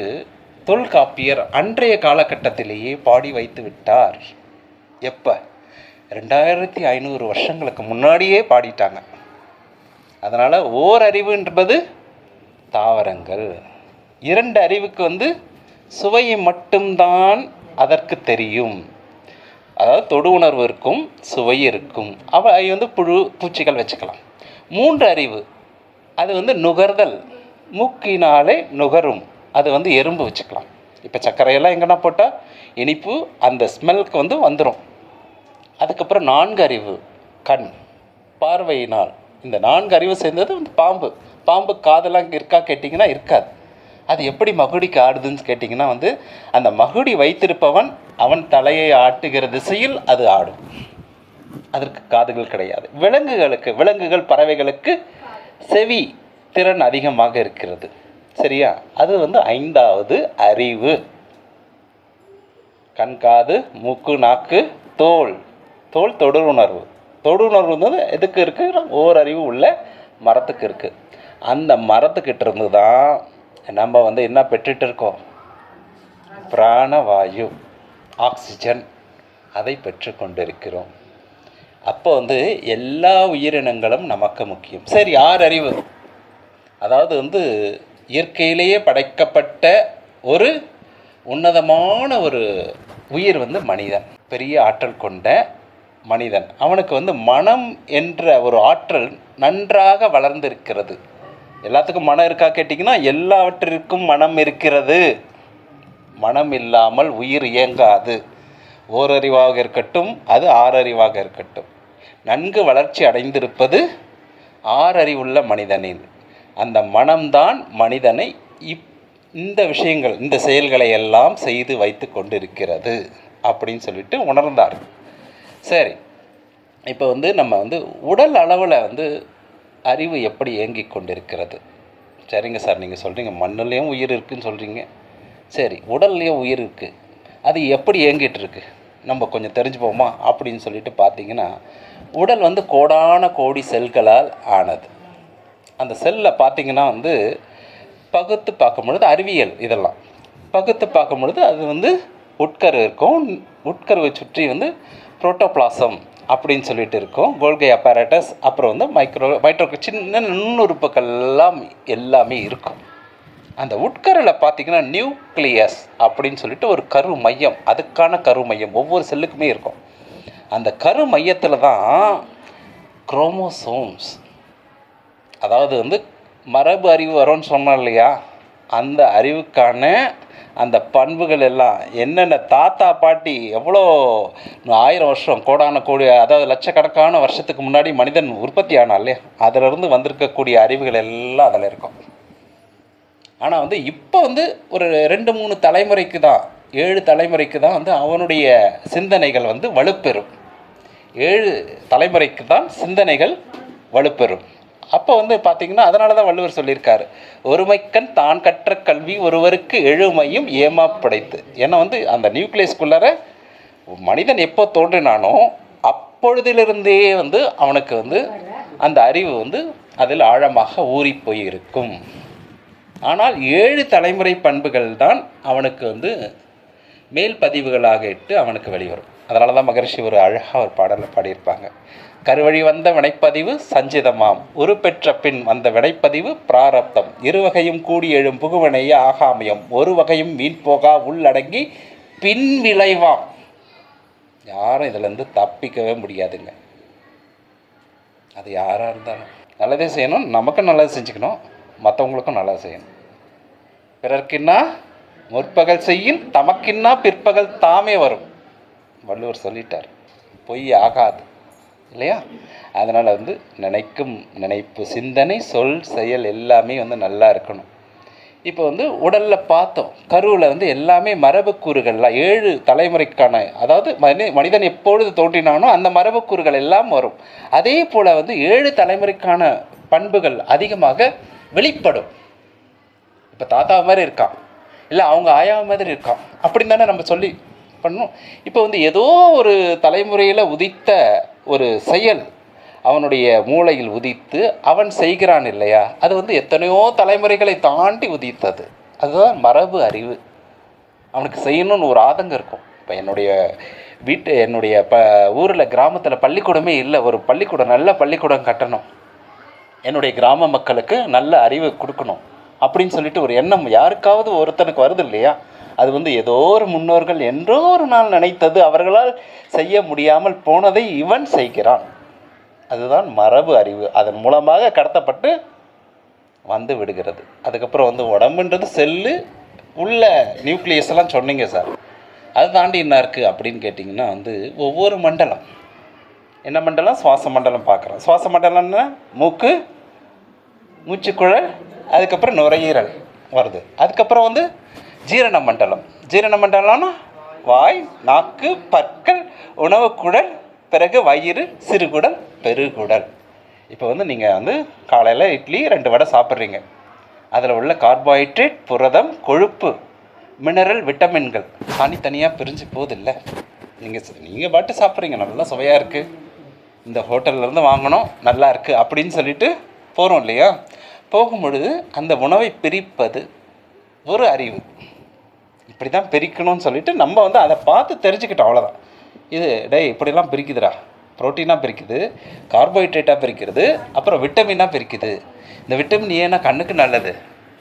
தொல்காப்பியர் அன்றைய காலகட்டத்திலேயே பாடி வைத்து விட்டார். எப்போ? 2500 வருஷங்களுக்கு முன்னாடியே பாடிட்டாங்க. அதனால் ஓரறிவு என்பது தாவரங்கள். 2 அறிவுக்கு வந்து சுவையை மட்டும்தான் அதற்கு தெரியும். அதாவது தொடு உணர்வு இருக்கும், சுவை இருக்கும். அவை வந்து புழு பூச்சிகள் வச்சுக்கலாம். 3 அறிவு அது வந்து நுகர்தல், மூக்கினாலே நுகரும். அது வந்து எறும்பு வச்சுக்கலாம். இப்போ சர்க்கரையெல்லாம் எங்கன்னா போட்டால் இனிப்பு அந்த ஸ்மெல்க்கு வந்து வந்துடும். அதுக்கப்புறம் 4 அறிவு கண், பார்வையினால். இந்த 4 அறிவு சேர்ந்தது வந்து பாம்பு காதெல்லாம் இருக்கா கேட்டிங்கன்னா இருக்காது. அது எப்படி மகுடிக்கு ஆடுதுன்னு கேட்டிங்கன்னா வந்து அந்த மகுடி வைத்திருப்பவன் அவன் தலையை ஆட்டுகிற திசையில் அது ஆடும். அதற்கு காதுகள் கிடையாது. விலங்குகள் பறவைகளுக்கு செவி திறன் அதிகமாக இருக்கிறது. சரியா? அது வந்து 5வது அறிவு. கண், காது, மூக்கு, நாக்கு, தோல் தொடுஉணர்வு. வந்து எதுக்கு இருக்குது? ஓரறிவு உள்ள மரத்துக்கு இருக்குது. அந்த மரத்துக்கிட்ட இருந்து தான் நம்ம வந்து என்ன பெற்றுட்டு இருக்கோம்? பிராணவாயு, ஆக்சிஜன், அதை பெற்று கொண்டிருக்கிறோம். அப்போ வந்து எல்லா உயிரினங்களும் நமக்கு முக்கியம். சரி, 6 அறிவு, அதாவது வந்து இயற்கையிலேயே படைக்கப்பட்ட ஒரு உன்னதமான ஒரு உயிர் வந்து மனிதன். பெரிய ஆற்றல் கொண்ட மனிதன். அவனுக்கு வந்து மனம் என்ற ஒரு ஆற்றல் நன்றாக வளர்ந்திருக்கிறது. எல்லாத்துக்கும் மனம் இருக்கா கேட்டிங்கன்னா எல்லாவற்றிற்கும் மனம் இருக்கிறது. மனம் இல்லாமல் உயிர் இயங்காது. ஓரறிவாக இருக்கட்டும், அது 6 அறிவாக இருக்கட்டும். நன்கு வளர்ச்சி அடைந்திருப்பது 6 அறிவுள்ள மனிதனின். அந்த மனம்தான் மனிதனை இந்த விஷயங்கள், இந்த செயல்களை எல்லாம் செய்து வைத்து கொண்டிருக்கிறது அப்படின்னு சொல்லிட்டு உணர்ந்தார். சரி, இப்போ வந்து நம்ம வந்து உடல் அளவில் வந்து அறிவு எப்படி இயங்கி கொண்டிருக்கிறது? சரிங்க சார், நீங்கள் சொல்கிறீங்க மண்ணுலேயும் உயிர் இருக்குதுன்னு சொல்கிறீங்க. சரி, உடல்லையும் உயிர் இருக்குது. அது எப்படி இயங்கிட்டு இருக்கு? நம்ம கொஞ்சம் தெரிஞ்சுப்போமா அப்படின்னு சொல்லிட்டு பார்த்தீங்கன்னா, உடல் வந்து கோடான கோடி செல்களால் ஆனது. அந்த செல்லில் பார்த்திங்கன்னா வந்து பகுத்து பார்க்கும் பொழுது அறிவியல் இதெல்லாம் பகுத்து பார்க்கும் பொழுது அது வந்து உட்கரு இருக்கும். உட்கருவை சுற்றி வந்து புரோட்டோபிளாசம் அப்படின்னு சொல்லிட்டு இருக்கும். கோல்கை அப்பேரட்டஸ், அப்புறம் வந்து மைட்ரோ சின்ன நுண்ணுறுப்புகள் எல்லாமே இருக்கும். அந்த உட்கரில் பார்த்திங்கன்னா நியூக்ளியஸ் அப்படின்னு சொல்லிட்டு ஒரு கரு மையம், அதுக்கான கரு மையம் ஒவ்வொரு செல்லுக்குமே இருக்கும். அந்த கரு மையத்தில் தான் குரோமோசோம்ஸ், அதாவது வந்து மரபு அறிவு வரும்னு சொன்னோம் இல்லையா, அந்த அறிவுக்கான அந்த பண்புகள் எல்லாம் என்னென்ன தாத்தா பாட்டி எவ்வளோ 1000 வருஷம் கோடான கோடி, அதாவது லட்சக்கணக்கான வருஷத்துக்கு முன்னாடி மனிதன் உற்பத்தி ஆனான் இல்லையா, அதிலிருந்து வந்திருக்கக்கூடிய அறிவுகள் எல்லாம் அதில் இருக்கும். ஆனால் வந்து இப்போ வந்து ஒரு 2-3 தலைமுறைக்கு தான், 7 தலைமுறைக்கு தான் வந்து அவனுடைய சிந்தனைகள் வந்து வலுப்பெறும். 7 தலைமுறைக்கு தான் சிந்தனைகள் வலுப்பெறும். அப்போ வந்து பார்த்திங்கன்னா அதனால தான் வள்ளுவர் சொல்லியிருக்காரு, ஒருமைக்கண் தான் கற்ற கல்வி ஒருவருக்கு எழுமையும் ஏமா படைத்து. ஏன்னா வந்து அந்த நியூக்ளியஸ்குள்ளார மனிதன் எப்போ தோன்றினானோ அப்பொழுதிலிருந்தே வந்து அவனுக்கு வந்து அந்த அறிவு வந்து அதில் ஆழமாக ஊறி போய் இருக்கும். ஆனால் 7 தலைமுறை பண்புகள் தான் அவனுக்கு வந்து மேல் பதிவுகளாக இட்டு அவனுக்கு வெளிவரும். அதனால தான் மகரிஷி ஒரு அழகாக ஒரு பாடலில் பாடியிருப்பாங்க, கருவழி வந்த வினைப்பதிவு சஞ்சிதமாம், உருப்பெற்ற பின் வந்த வினைப்பதிவு பிராரப்தம், இருவகையும் கூடி எழும் புகுவனைய ஆகாமியம், ஒரு வகையும் மீன் போகா உள்ளடங்கி பின் விளைவாம். யாரும் இதிலேருந்து தப்பிக்கவே முடியாதுங்க. அது யாராக இருந்தாலும் நல்லதே செய்யணும், நமக்கும் நல்லது செஞ்சுக்கணும், மற்றவங்களுக்கும் நல்லது செய்யணும். பிறர்க்கின்னா முற்பகல் செய்யின் தமக்கின்னா பிற்பகல் தாமே வரும், வள்ளுவர் சொல்லிட்டார். பொய் ஆகாது இல்லையா? அதனால் வந்து நினைக்கும் நினைப்பு, சிந்தனை, சொல், செயல் எல்லாமே வந்து நல்லா இருக்கணும். இப்போ வந்து உடலில் பார்த்தோம், கருவில் வந்து எல்லாமே மரபுக்கூறுகள்லாம் 7 தலைமுறைக்கான, அதாவது மனிதன் எப்பொழுது தோன்றினானோ அந்த மரபுக்கூறுகள் எல்லாம் வரும். அதே போல் வந்து 7 தலைமுறைக்கான பண்புகள் அதிகமாக வெளிப்படும். இப்போ தாத்தா மாதிரி இருக்கான், இல்லை அவங்க ஆயா மாதிரி இருக்கான், அப்படின்னு தானே நம்ம சொல்லி பண்ணணும். இப்போ வந்து ஏதோ ஒரு தலைமுறையில் உதித்த ஒரு செயல் அவனுடைய மூளையில் உதித்து அவன் செய்கிறான் இல்லையா, அது வந்து எத்தனையோ தலைமுறைகளை தாண்டி உதித்தது. அதுதான் மரபு அறிவு. அவனுக்கு செய்யணும்னு ஒரு ஆதங்கம் இருக்கும். இப்போ என்னுடைய ஊரில் கிராமத்தில் பள்ளிக்கூடமே இல்லை, ஒரு பள்ளிக்கூடம், நல்ல பள்ளிக்கூடம் கட்டணும், என்னுடைய கிராம மக்களுக்கு நல்ல அறிவு கொடுக்கணும் அப்படின்னு சொல்லிட்டு ஒரு எண்ணம் யாருக்காவது ஒருத்தனுக்கு வருது இல்லையா, அது வந்து ஏதோ ஒரு முன்னோர்கள் என்றோ ஒரு நாள் நினைத்தது, அவர்களால் செய்ய முடியாமல் போனதை இவன் செய்கிறான். அதுதான் மரபு அறிவு. அதன் மூலமாக கடத்தப்பட்டு வந்து விடுகிறது. அதுக்கப்புறம் வந்து உடம்புன்றது செல்லு உள்ள நியூக்ளியஸ் எல்லாம் சொன்னீங்க சார், அது தாண்டி என்ன இருக்குது அப்படின்னு கேட்டிங்கன்னா வந்து ஒவ்வொரு மண்டலம், என்ன மண்டலம், சுவாச மண்டலம் பார்க்குறோம். சுவாச மண்டலம்னா மூக்கு, மூச்சுக்குழல், அதுக்கப்புறம் நுரையீரல் வருது. அதுக்கப்புறம் வந்து ஜீரண மண்டலம். ஜீரண மண்டலம்னா வாய், நாக்கு, பற்கள், உணவு குழல், பிறகு வயிறு, சிறுகுடல், பெருகுடல். இப்போ வந்து நீங்கள் வந்து காலையில் இட்லி 2 வடை சாப்பிட்றீங்க, அதில் உள்ள கார்போஹைட்ரேட், புரதம், கொழுப்பு, மினரல், விட்டமின்கள் தனித்தனியாக பிரிஞ்சு போகுது இல்லை. நீங்கள் பாட்டு சாப்பிட்றீங்க, நல்லா சுவையாக இருக்குது, இந்த ஹோட்டல்லேருந்து வாங்கணும் நல்லா இருக்குது அப்படின்னு சொல்லிட்டு போகிறோம் இல்லையா. போகும்பொழுது அந்த உணவை பிரிப்பது ஒரு அறிவு. இப்படி தான் பிரிக்கணும்னு சொல்லிட்டு நம்ம வந்து அதை பார்த்து தெரிஞ்சுக்கிட்டோம், அவ்வளோதான். இது இப்படிலாம் பிரிக்குதுடா, ப்ரோட்டீனாக பிரிக்குது, கார்போஹைட்ரேட்டாக பிரிக்கிறது, அப்புறம் விட்டமினாக பிரிக்குது. இந்த விட்டமின் ஏன்னா கண்ணுக்கு நல்லது,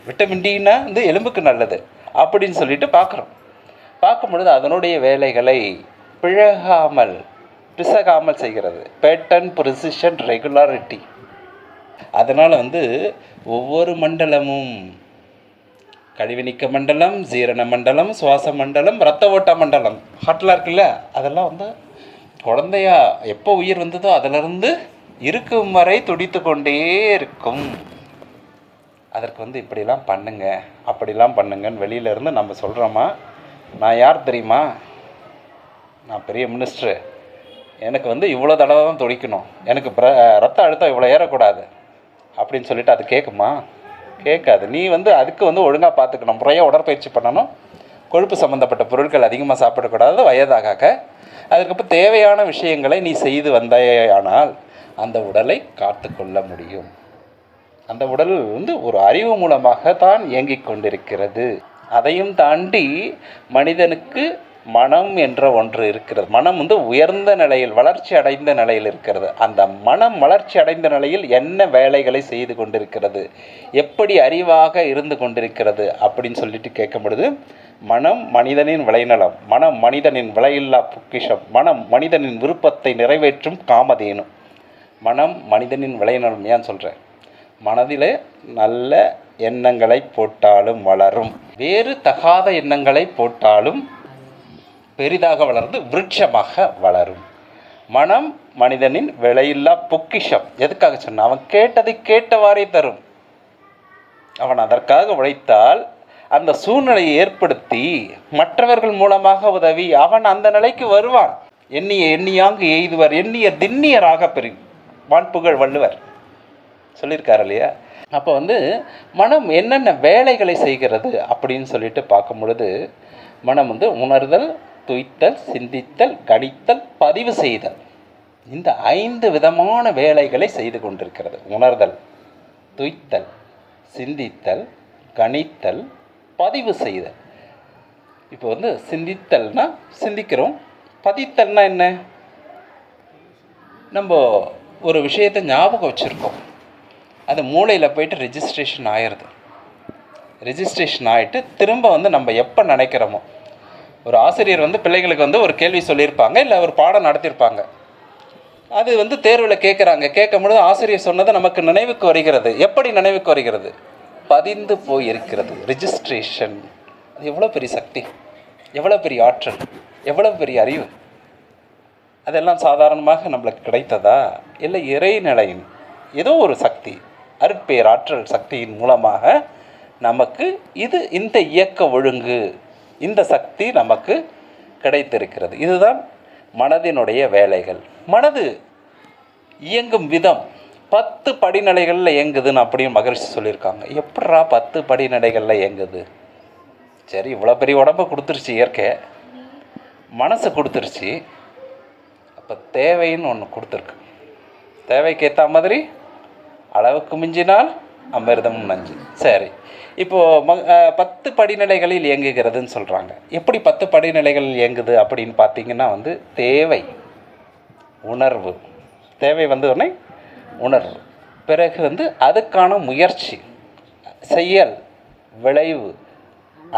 விட்டமின் டின்னா வந்து எலும்புக்கு நல்லது அப்படின்னு சொல்லிட்டு பார்க்குறோம். பார்க்கும்பொழுது அதனுடைய வேலைகளை பிசகாமல் செய்கிறது. Pattern, precision, regularity. அதனால் வந்து ஒவ்வொரு மண்டலமும், கழிவுநீக்க மண்டலம், ஜீரண மண்டலம், சுவாச மண்டலம், இரத்த ஓட்ட மண்டலம், ஹார்ட்டில் இருக்குல்ல, அதெல்லாம் வந்து குழந்தையா எப்போ உயிர் வந்ததோ அதிலிருந்து இருக்கும் வரை துடித்து கொண்டே இருக்கும். அதற்கு வந்து இப்படிலாம் பண்ணுங்க, அப்படிலாம் பண்ணுங்கன்னு வெளியிலேருந்து நம்ம சொல்கிறோமா? நான் யார் தெரியுமா? நான் பெரிய மினிஸ்டரு, எனக்கு வந்து இவ்வளோ தடவை தான் துடிக்கணும், எனக்கு ரத்த அழுத்தம் இவ்வளோ ஏறக்கூடாது அப்படின்னு சொல்லிட்டு அது கேட்குமா? கேட்காது. நீ வந்து அதுக்கு வந்து ஒழுங்காக பார்த்துக்கணும், முறையாக உடற்பயிற்சி பண்ணணும், கொழுப்பு சம்மந்தப்பட்ட பொருட்கள் அதிகமாக சாப்பிடக்கூடாது வயதாக. அதுக்கப்புறம் தேவையான விஷயங்களை நீ செய்து வந்தாயானால் அந்த உடலை காத்து கொள்ள முடியும். அந்த உடல் வந்து ஒரு அறிவு மூலமாக தான் இயங்கிக் கொண்டிருக்கிறது. அதையும் தாண்டி மனிதனுக்கு மனம் என்ற ஒன்று இருக்கிறது. மனம் வந்து உயர்ந்த நிலையில், வளர்ச்சி அடைந்த நிலையில் இருக்கிறது. அந்த மனம் வளர்ச்சி அடைந்த நிலையில் என்ன வேலைகளை செய்து கொண்டிருக்கிறது, எப்படி அறிவாக இருந்து கொண்டிருக்கிறது அப்படின்னு சொல்லிட்டு கேட்கும் பொழுது, மனம் மனிதனின் விளைநிலம், மனம் மனிதனின் விலையில்லா பொக்கிஷம், மனம் மனிதனின் விருப்பத்தை நிறைவேற்றும் காமதேனு. மனம் மனிதனின் விளைநிலம். ஏன் சொல்கிறேன்? மனதிலே நல்ல எண்ணங்களை போட்டாலும் வளரும், வேறு தகாத எண்ணங்களை போட்டாலும் பெரிதாக வளர்ந்து விருட்சமாக வளரும். மனம் மனிதனின் விலையில்லா பொக்கிஷம். எதுக்காக சொன்ன? அவன் கேட்டதை கேட்டவாறே தரும். அவன் அதற்காக உழைத்தால், அந்த சூழ்நிலையை ஏற்படுத்தி மற்றவர்கள் மூலமாக உதவி அவன் அந்த நிலைக்கு வருவான். எண்ணிய எண்ணியாங்கு எய்துவர், எண்ணிய திண்ணியராக பெரு வான்புகழ் வள்ளுவர் சொல்லியிருக்காரு இல்லையா? அப்போ வந்து மனம் என்னென்ன வேலைகளை செய்கிறது அப்படின்னு சொல்லிட்டு பார்க்கும் பொழுது, மனம் வந்து உணர்தல், துய்த்தல், சிந்தித்தல், கணித்தல், பதிவு செய்தல், இந்த 5 விதமான வேலைகளை செய்து கொண்டிருக்கிறது. உணர்தல், துய்த்தல், சிந்தித்தல், கணித்தல், பதிவு செய்தல். இப்போ வந்து சிந்தித்தல்னா சிந்திக்கிறோம், பதித்தல்னா என்ன? நம்ம ஒரு விஷயத்தை ஞாபகம் வச்சுருக்கோம், அது மூளையில் போயிட்டு ரெஜிஸ்ட்ரேஷன் ஆயிடுது. ரெஜிஸ்ட்ரேஷன் ஆகிட்டு திரும்ப வந்து நம்ம எப்போ நினைக்கிறோமோ, ஒரு ஆசிரியர் வந்து பிள்ளைகளுக்கு வந்து ஒரு கேள்வி சொல்லியிருப்பாங்க, இல்லை ஒரு பாடம் நடத்தியிருப்பாங்க, அது வந்து தேர்வில் கேட்குறாங்க. கேட்கும்பொழுது ஆசிரியர் சொன்னது நமக்கு நினைவுக்கு வருகிறது. எப்படி நினைவுக்கு வருகிறது? பதிந்து போய் இருக்கிறது. ரெஜிஸ்ட்ரேஷன். அது எவ்வளோ பெரிய சக்தி, எவ்வளோ பெரிய ஆற்றல், எவ்வளோ பெரிய அறிவு. அதெல்லாம் சாதாரணமாக நம்மளுக்கு கிடைத்ததா? இல்லை இறைநிலையின் ஏதோ ஒரு சக்தி, அருட்பேர் ஆற்றல் சக்தியின் மூலமாக நமக்கு இந்த இயக்க ஒழுங்கு, இந்த சக்தி நமக்கு கிடைத்திருக்கிறது. இதுதான் மனதினுடைய வேலைகள். மனது இயங்கும் விதம் 10 படிநிலைகளில் இயங்குதுன்னு அப்படின்னு மகரிஷி சொல்லியிருக்காங்க. எப்படா 10 படிநிலைகளில் இயங்குது? சரி, இவ்வளோ பெரிய உடம்பை கொடுத்துருச்சு இயற்கை, மனசு கொடுத்துருச்சு, அப்போ தேவைன்னு ஒன்று கொடுத்துருக்கு. தேவைக்கு ஏற்ற மாதிரி அளவுக்கு மிஞ்சினால் அமிர்தம் நஞ்சு. சரி, இப்போது 10 படிநிலைகளில் இயங்குகிறதுன்னு சொல்கிறாங்க. எப்படி 10 படிநிலைகளில் இயங்குது அப்படின்னு பார்த்தீங்கன்னா வந்து தேவை, உணர்வு, தேவை வந்து உடனே உணர்வு, பிறகு வந்து அதுக்கான முயற்சி, செயல், விளைவு,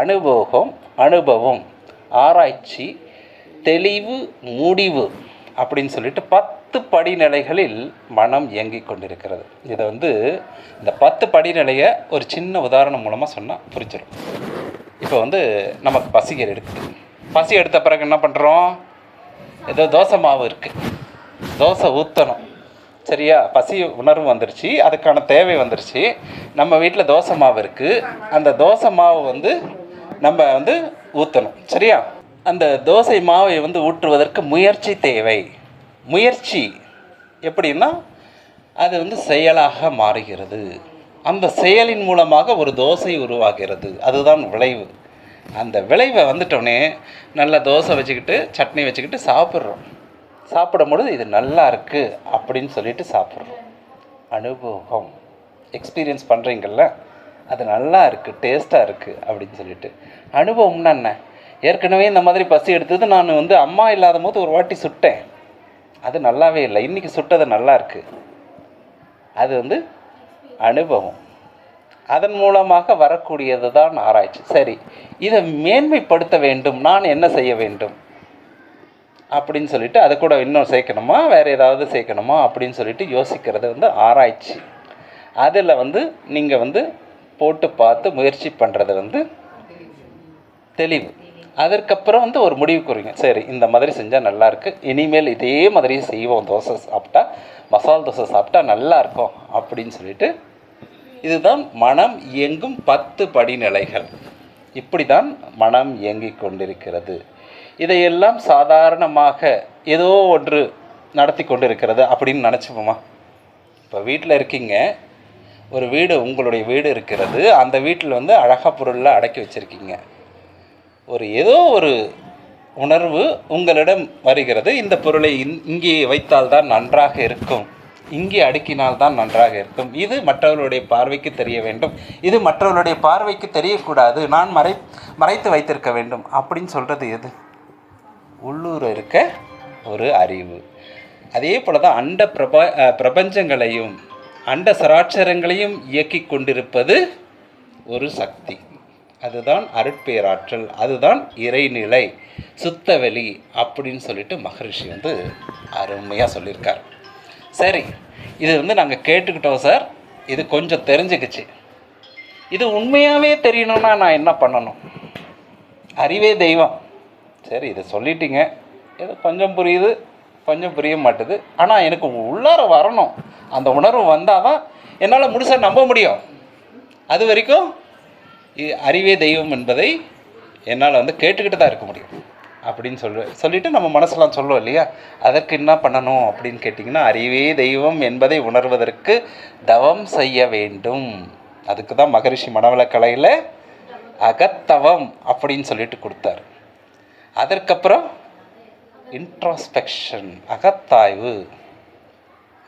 அனுபவம், அனுபவம், ஆராய்ச்சி, தெளிவு, முடிவு அப்படின்னு சொல்லிட்டு 10 படிநிலைகளில் மனம் இயங்கிக் கொண்டிருக்கிறது. இதை வந்து இந்த 10 படிநிலையை ஒரு சின்ன உதாரணம் மூலமாக சொன்னால் புரிஞ்சிடும். இப்போ வந்து நமக்கு பசி எடுக்குது. பசி எடுத்த பிறகு என்ன பண்ணுறோம்? ஏதோ தோசை மாவு இருக்குது, தோசை ஊற்றணும். சரியா? பசி உணர்வு வந்துருச்சு, அதுக்கான தேவை வந்துருச்சு. நம்ம வீட்டில் தோசை மாவு இருக்குது, அந்த தோசை மாவு வந்து நம்ம வந்து ஊற்றணும். சரியா? அந்த தோசை மாவை வந்து ஊற்றுவதற்கு முயற்சி தேவை. முயற்சி எப்படின்னா அது வந்து செயலாக மாறுகிறது. அந்த செயலின் மூலமாக ஒரு தோசை உருவாகிறது. அதுதான் விளைவு. அந்த விளைவை வந்துட்டோடனே நல்ல தோசை வச்சுக்கிட்டு சட்னி வச்சுக்கிட்டு சாப்பிட்றோம். சாப்பிடும்பொழுது இது நல்லா இருக்குது அப்படின்னு சொல்லிட்டு சாப்பிட்றோம். அனுபவம், எக்ஸ்பீரியன்ஸ் பண்ணுறீங்கள்ல, அது நல்லா இருக்குது, டேஸ்ட்டாக இருக்குது அப்படின்னு சொல்லிட்டு. அனுபவம்னா என்ன? ஏற்கனவே இந்த மாதிரி பசி எடுத்தது நான் வந்து அம்மா இல்லாத போது ஒரு வாட்டி சுட்டேன், அது நல்லாவே இல்லை, இன்றைக்கி சுட்டது நல்லா இருக்குது. அது வந்து அனுபவம். அதன் மூலமாக வரக்கூடியது தான் ஆராய்ச்சி. சரி, இதை மேன்மைப்படுத்த வேண்டும், நான் என்ன செய்ய வேண்டும் அப்படின்னு சொல்லிட்டு அதை கூட இன்னும் சேர்க்கணுமா, வேறு ஏதாவது சேர்க்கணுமா அப்படின்னு சொல்லிட்டு யோசிக்கிறது வந்து ஆராய்ச்சி. அதில் வந்து நீங்கள் வந்து போட்டு பார்த்து முயற்சி பண்ணுறது வந்து தெளிவு. அதற்கப்புறம் வந்து ஒரு முடிவுக்கு வருவீங்க. சரி, இந்த மாதிரி செஞ்சால் நல்லாயிருக்கு, இனிமேல் இதே மாதிரி செய்வோம், தோசை சாப்பிட்டா, மசால் தோசை சாப்பிட்டா நல்லாயிருக்கும் அப்படின்னு சொல்லிட்டு. இதுதான் மனம் இயங்கும் 10 படிநிலைகள். இப்படி தான் மனம் இயங்கிக் கொண்டிருக்கிறது. இதையெல்லாம் சாதாரணமாக ஏதோ ஒன்று நடத்தி கொண்டிருக்கிறது அப்படின்னு நினச்சிப்போமா? இப்போ வீட்டில் இருக்கீங்க, ஒரு வீடு, உங்களுடைய வீடு இருக்கிறது, அந்த வீட்டில் வந்து அழகாக பொருளில் அடக்கி வச்சுருக்கீங்க. ஏதோ ஒரு உணர்வு உங்களிடம் வருகிறது, இந்த பொருளை இங்கே வைத்தால்தான் நன்றாக இருக்கும், இங்கே அடுக்கினால்தான் நன்றாக இருக்கும், இது மற்றவர்களுடைய பார்வைக்கு தெரிய வேண்டும், இது மற்றவர்களுடைய பார்வைக்கு தெரியக்கூடாது, நான் மறைத்து வைத்திருக்க வேண்டும் அப்படின்னு சொல்கிறது எது? உள்ளூர் இருக்க ஒரு அறிவு. அதே போல தான் பிரபஞ்சங்களையும் அண்ட சராட்சரங்களையும் இயக்கி கொண்டிருப்பது ஒரு சக்தி. அதுதான் அருட்பேராற்றல், அதுதான் இறைநிலை, சுத்தவெளி அப்படின்னு சொல்லிட்டு மகரிஷி அருமையாக சொல்லியிருக்கார். சரி, இது நாங்கள் கேட்டுக்கிட்டோம் சார், இது கொஞ்சம் தெரிஞ்சுக்கிச்சு. இது உண்மையாகவே தெரியணும்னா நான் என்ன பண்ணணும்? அறிவே தெய்வம். சரி, இதை சொல்லிட்டீங்க, இது கொஞ்சம் புரியுது, கொஞ்சம் புரிய மாட்டுது. ஆனால் எனக்கு உள்ளார வரணும், அந்த உணர்வு வந்தால் தான் என்னால் முழுசாக நம்ப முடியும். அது வரைக்கும் அறிவே தெய்வம் என்பதை என்னால் கேட்டுக்கிட்டு தான் இருக்க முடியும் அப்படின்னு சொல்லிவிட்டு நம்ம மனசெல்லாம் சொல்லுவோம் இல்லையா? அதற்கு என்ன பண்ணணும் அப்படின்னு கேட்டிங்கன்னா, அறிவே தெய்வம் என்பதை உணர்வதற்கு தவம் செய்ய வேண்டும். அதுக்கு தான் மகரிஷி மனவளக்கலையில் அகத்தவம் அப்படின்னு சொல்லிட்டு கொடுத்தார். அதற்கப்புறம் இன்ட்ராஸ்பெக்ஷன், அகத்தாய்வு.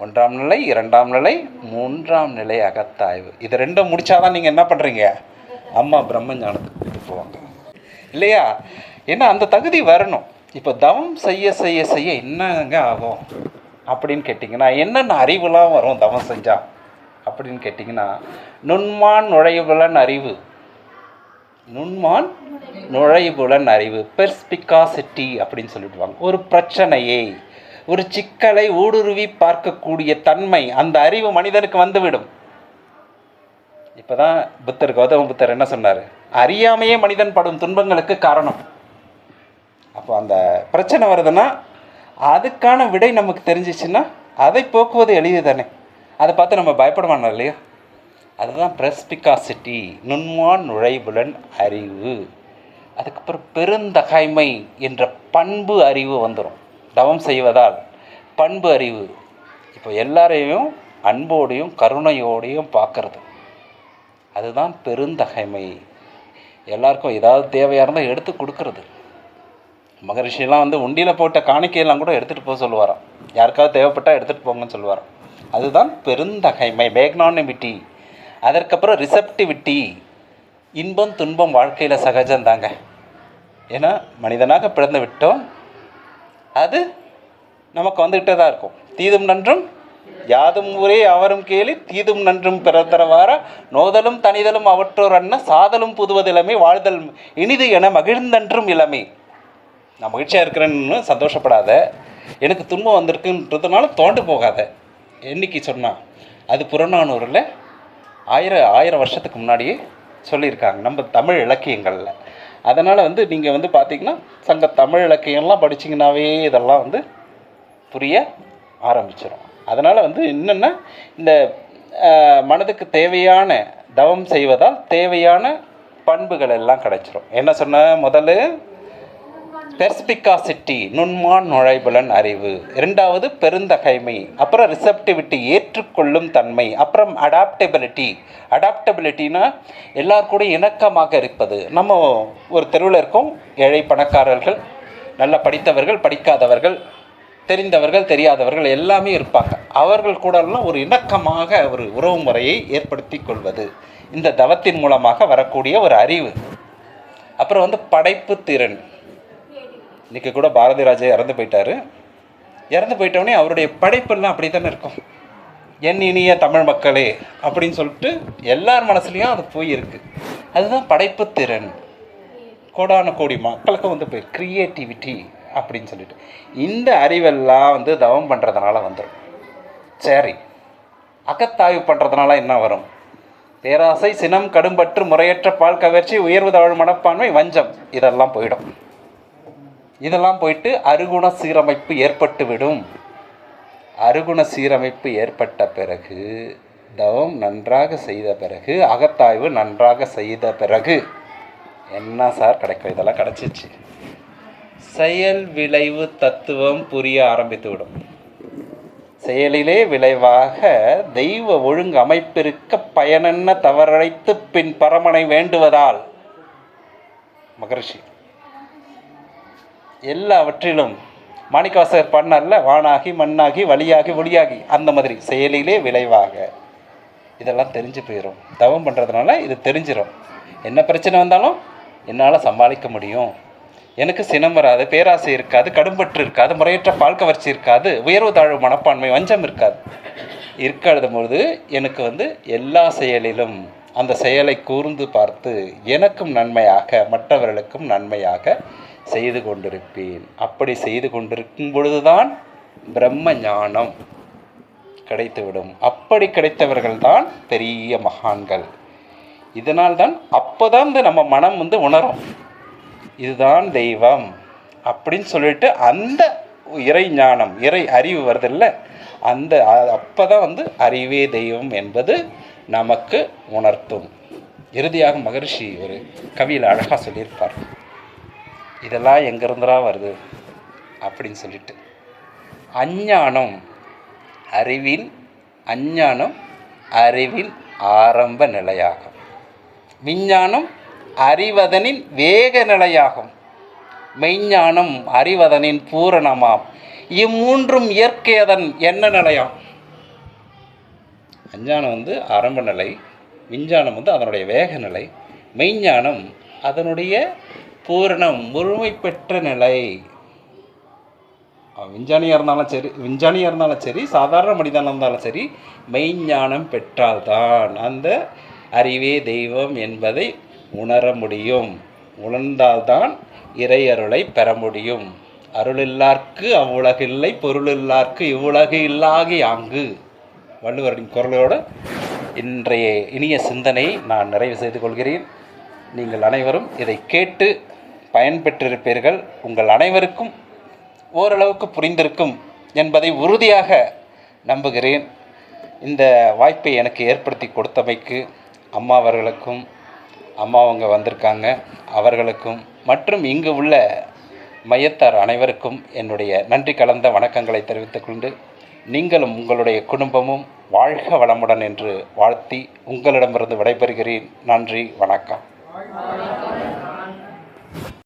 1ஆம் நிலை, 2ஆம் நிலை, 3ஆம் நிலை அகத்தாய்வு. இது ரெண்டும் முடித்தாதான் நீங்கள் என்ன பண்ணுறீங்க? அம்மா பிரம்மஞானத்துக்கு போவாங்க இல்லையா? ஏன்னா அந்த தகுதி வரணும். இப்போ தவம் செய்ய செய்ய செய்ய என்னங்க ஆகும் அப்படின்னு கேட்டிங்கன்னா, என்னென்ன அறிவுலாம் வரும் தவம் செஞ்சால் அப்படின்னு கேட்டிங்கன்னா, நுண்மான் நுழைவுலன் அறிவு, நுண்மான் நுழைவுலன் அறிவு, பெர்ஸ்பிகாசிட்டி அப்படின்னு சொல்லிடுவாங்க. ஒரு பிரச்சனையை, ஒரு சிக்கலை ஊடுருவி பார்க்கக்கூடிய தன்மை, அந்த அறிவு மனிதனுக்கு வந்துவிடும். இப்போ தான் கௌதம புத்தர் என்ன சொன்னார்? அறியாமையே மனிதன் படும் துன்பங்களுக்கு காரணம். அப்போ அந்த பிரச்சனை வருதுன்னா அதுக்கான விடை நமக்கு தெரிஞ்சிச்சுன்னா அதை போக்குவது எளிது தானே. அதை பார்த்து நம்ம பயப்படுவானோ இல்லையா? அதுதான் பெர்ஸ்பிகாசிட்டி, நுண்மான் நுழைவுலன் அறிவு. அதுக்கப்புறம் பெருந்தகைமை என்ற பண்பு அறிவு வந்துடும் தவம் செய்வதால். பண்பு அறிவு, இப்போ எல்லாரையும் அன்போடையும் கருணையோடையும் பார்க்கறது, அதுதான் பெருந்தகைமை. எல்லாருக்கும் ஏதாவது தேவையாக இருந்தால் எடுத்து கொடுக்கறது. மகரிஷியெல்லாம் உண்டியில் போட்ட காணிக்கையெல்லாம் கூட எடுத்துகிட்டு போக சொல்லுவாராம். யாருக்காவது தேவைப்பட்டால் எடுத்துகிட்டு போங்கன்னு சொல்லுவாராம். அதுதான் பெருந்தகைமை, மேக்னானிமிட்டி. அதற்கப்புறம் ரிசப்டிவிட்டி, இன்பம் துன்பம் வாழ்க்கையில் சகஜந்தாங்க. ஏன்னா மனிதனாக பிறந்து விட்டோம், அது நமக்கு வந்துக்கிட்டே தான் இருக்கும். தீதும் நன்றும் யாதும் ஊரே அவரும் கேளி, தீதும் நன்றும் பிறத்தரவார நோதலும் தனிதலும் அவற்றோர் அண்ண சாதலும் புதுவதிலமே வாழ்தல் இனிது என மகிழ்ந்தன்றும் இளமை. நான் மகிழ்ச்சியாக இருக்கிறேன்னு சந்தோஷப்படாத, எனக்கு துன்பம் வந்திருக்குன்றதுனால தோண்டு போகாத. என்னைக்கு சொன்னால் அது புறநானூரில் 1000 வருஷத்துக்கு முன்னாடியே சொல்லியிருக்காங்க நம்ம தமிழ் இலக்கியங்களில். அதனால் நீங்கள் பார்த்திங்கன்னா சங்க தமிழ் இலக்கியம்லாம் படிச்சிங்கனாவே இதெல்லாம் புரிய ஆரம்பிச்சிடும். அதனால் என்னென்னா, இந்த மனதுக்கு தேவையான தவம் செய்வதால் தேவையான பண்புகள் எல்லாம் கிடைச்சிரும். என்ன சொன்ன? முதல்ல பெர்ஸ்பிகாசிட்டி, நுண்மான் நுழைவுலன் அறிவு. 2வது பெருந்தகைமை. அப்புறம் ரிசப்டிவிட்டி, ஏற்றுக்கொள்ளும் தன்மை. அப்புறம் அடாப்டபிலிட்டினா எல்லாருக்கூட இணக்கமாக இருப்பது. நம்ம ஒரு தெருவில் இருக்கோம், ஏழை பணக்காரர்கள், நல்லா படித்தவர்கள் படிக்காதவர்கள், தெரிந்தவர்கள் தெரியாதவர்கள் எல்லாமே இருப்பாங்க. அவர்கள் கூடலாம் ஒரு இணக்கமாக ஒரு உறவு முறையை ஏற்படுத்தி கொள்வது இந்த தவத்தின் மூலமாக வரக்கூடிய ஒரு அறிவு. அப்புறம் படைப்பு திறன். இன்றைக்கி கூட பாரதி ராஜா இறந்து போயிட்டார். இறந்து போயிட்டோடனே அவருடைய படைப்பெல்லாம் அப்படி தானே இருக்கும். என் இனிய தமிழ் மக்களே அப்படின்னு சொல்லிட்டு எல்லார் மனசுலையும் அது போயிருக்கு. அதுதான் படைப்பு திறன். கோடான கோடி மக்களுக்கு போய் க்ரியேட்டிவிட்டி அப்படின்னு சொல்லிட்டு இந்த அறிவெல்லாம் தவம் பண்ணுறதுனால வந்துடும். சரி, அகத்தாய்வு பண்ணுறதுனால என்ன வரும்? பேராசை, சினம், கடும்பற்று, முறையற்ற பால் கவர்ச்சி, உயர்வு தாழ்வு மனப்பான்மை, வஞ்சம், இதெல்லாம் போயிடும். இதெல்லாம் போயிட்டு அருகுண சீரமைப்பு ஏற்பட்டுவிடும். அருகுண சீரமைப்பு ஏற்பட்ட பிறகு, தவம் நன்றாக செய்த பிறகு, அகத்தாய்வு நன்றாக செய்த பிறகு என்ன சார் கிடைக்கும்? இதெல்லாம் கிடச்சிச்சு. செயல் விளைவு தத்துவம் புரிய ஆரம்பித்துவிடும். செயலிலே விளைவாக தெய்வ ஒழுங்கு அமைப்பிருக்க பயனென்ன தவறழைத்து பின் பரமனை வேண்டுவதால். மகரிஷி எல்லாவற்றிலும் மாணிக்கவாசகர் பண்ணல, வானாகி மண்ணாகி வழியாகி ஒளியாகி, அந்த மாதிரி செயலிலே விளைவாக இதெல்லாம் தெரிஞ்சு போயிடும். தவம் பண்ணுறதுனால இது தெரிஞ்சிடும். என்ன பிரச்சனை வந்தாலும் என்னால் சமாளிக்க முடியும், எனக்கு சினம் வராது, பேராசை இருக்காது, கடும்பற்று இருக்காது, முறையற்ற பால் கவர்ச்சி இருக்காது, உயர்வு தாழ்வு மனப்பான்மை, வஞ்சம் இருக்காது. பொழுது எனக்கு எல்லா செயலிலும் அந்த செயலை கூர்ந்து பார்த்து எனக்கும் நன்மையாக மற்றவர்களுக்கும் நன்மையாக செய்து கொண்டிருப்பேன். அப்படி செய்து கொண்டிருக்கும் பொழுதுதான் பிரம்ம ஞானம் கிடைத்துவிடும். அப்படி கிடைத்தவர்கள்தான் பெரிய மகான்கள். இதனால்தான் அப்போதான் நம்ம மனம் உணரும், இதுதான் தெய்வம் அப்படின்னு சொல்லிட்டு அந்த இறை ஞானம், இறை அறிவு வருதில்ல, அந்த அப்போதான் அறிவே தெய்வம் என்பது நமக்கு உணர்த்தும். இறுதியாக மகரிஷி ஒரு கவியில் அழகாக சொல்லியிருப்பார், இதெல்லாம் எங்கிருந்துடா வருது அப்படின்னு சொல்லிட்டு. அஞ்ஞானம் அறிவின் ஆரம்ப நிலையாகும். விஞ்ஞானம் அறிவதனின் வேக நிலையாகும். மெய்ஞானம் அறிவதனின் பூரணமாம். இம்மூன்றும் இயற்கையதன் என்ன நிலையாம்? அஞ்ஞானம் ஆரம்ப நிலை, விஞ்ஞானம் அதனுடைய வேக நிலை, மெய்ஞானம் அதனுடைய பூரணம் முழுமை பெற்ற நிலை. விஞ்ஞானியாக இருந்தாலும் சரி, சாதாரண மனிதனாக இருந்தாலும் சரி, மெய்ஞானம் பெற்றால்தான் அந்த அறிவே தெய்வம் என்பதை உணர முடியும். உணர்ந்தால்தான் இறை அருளை பெற முடியும். அருளில்லார்க்கு அவ்வுலகில்லை, பொருளில்லார்க்கு இவ்வுலகு இல்லாகி ஆங்கு. வள்ளுவரின் குரலோடு இன்றைய இனிய சிந்தனையை நான் நிறைவு செய்து கொள்கிறேன். நீங்கள் அனைவரும் இதை கேட்டு பயன்பெற்றிருப்பீர்கள். உங்கள் அனைவருக்கும் ஓரளவுக்கு புரிந்திருக்கும் என்பதை உறுதியாக நம்புகிறேன். இந்த வாய்ப்பை எனக்கு ஏற்படுத்தி கொடுத்தமைக்கு அம்மா அவர்களுக்கும், அம்மா அவங்க வந்திருக்காங்க அவர்களுக்கும், மற்றும் இங்கு உள்ள மையத்தார் அனைவருக்கும் என்னுடைய நன்றி கலந்த வணக்கங்களை தெரிவித்துக்கொண்டு, நீங்களும் உங்களுடைய குடும்பமும் வாழ்க வளமுடன் என்று வாழ்த்தி உங்களிடமிருந்து விடைபெறுகிறேன். நன்றி, வணக்கம்.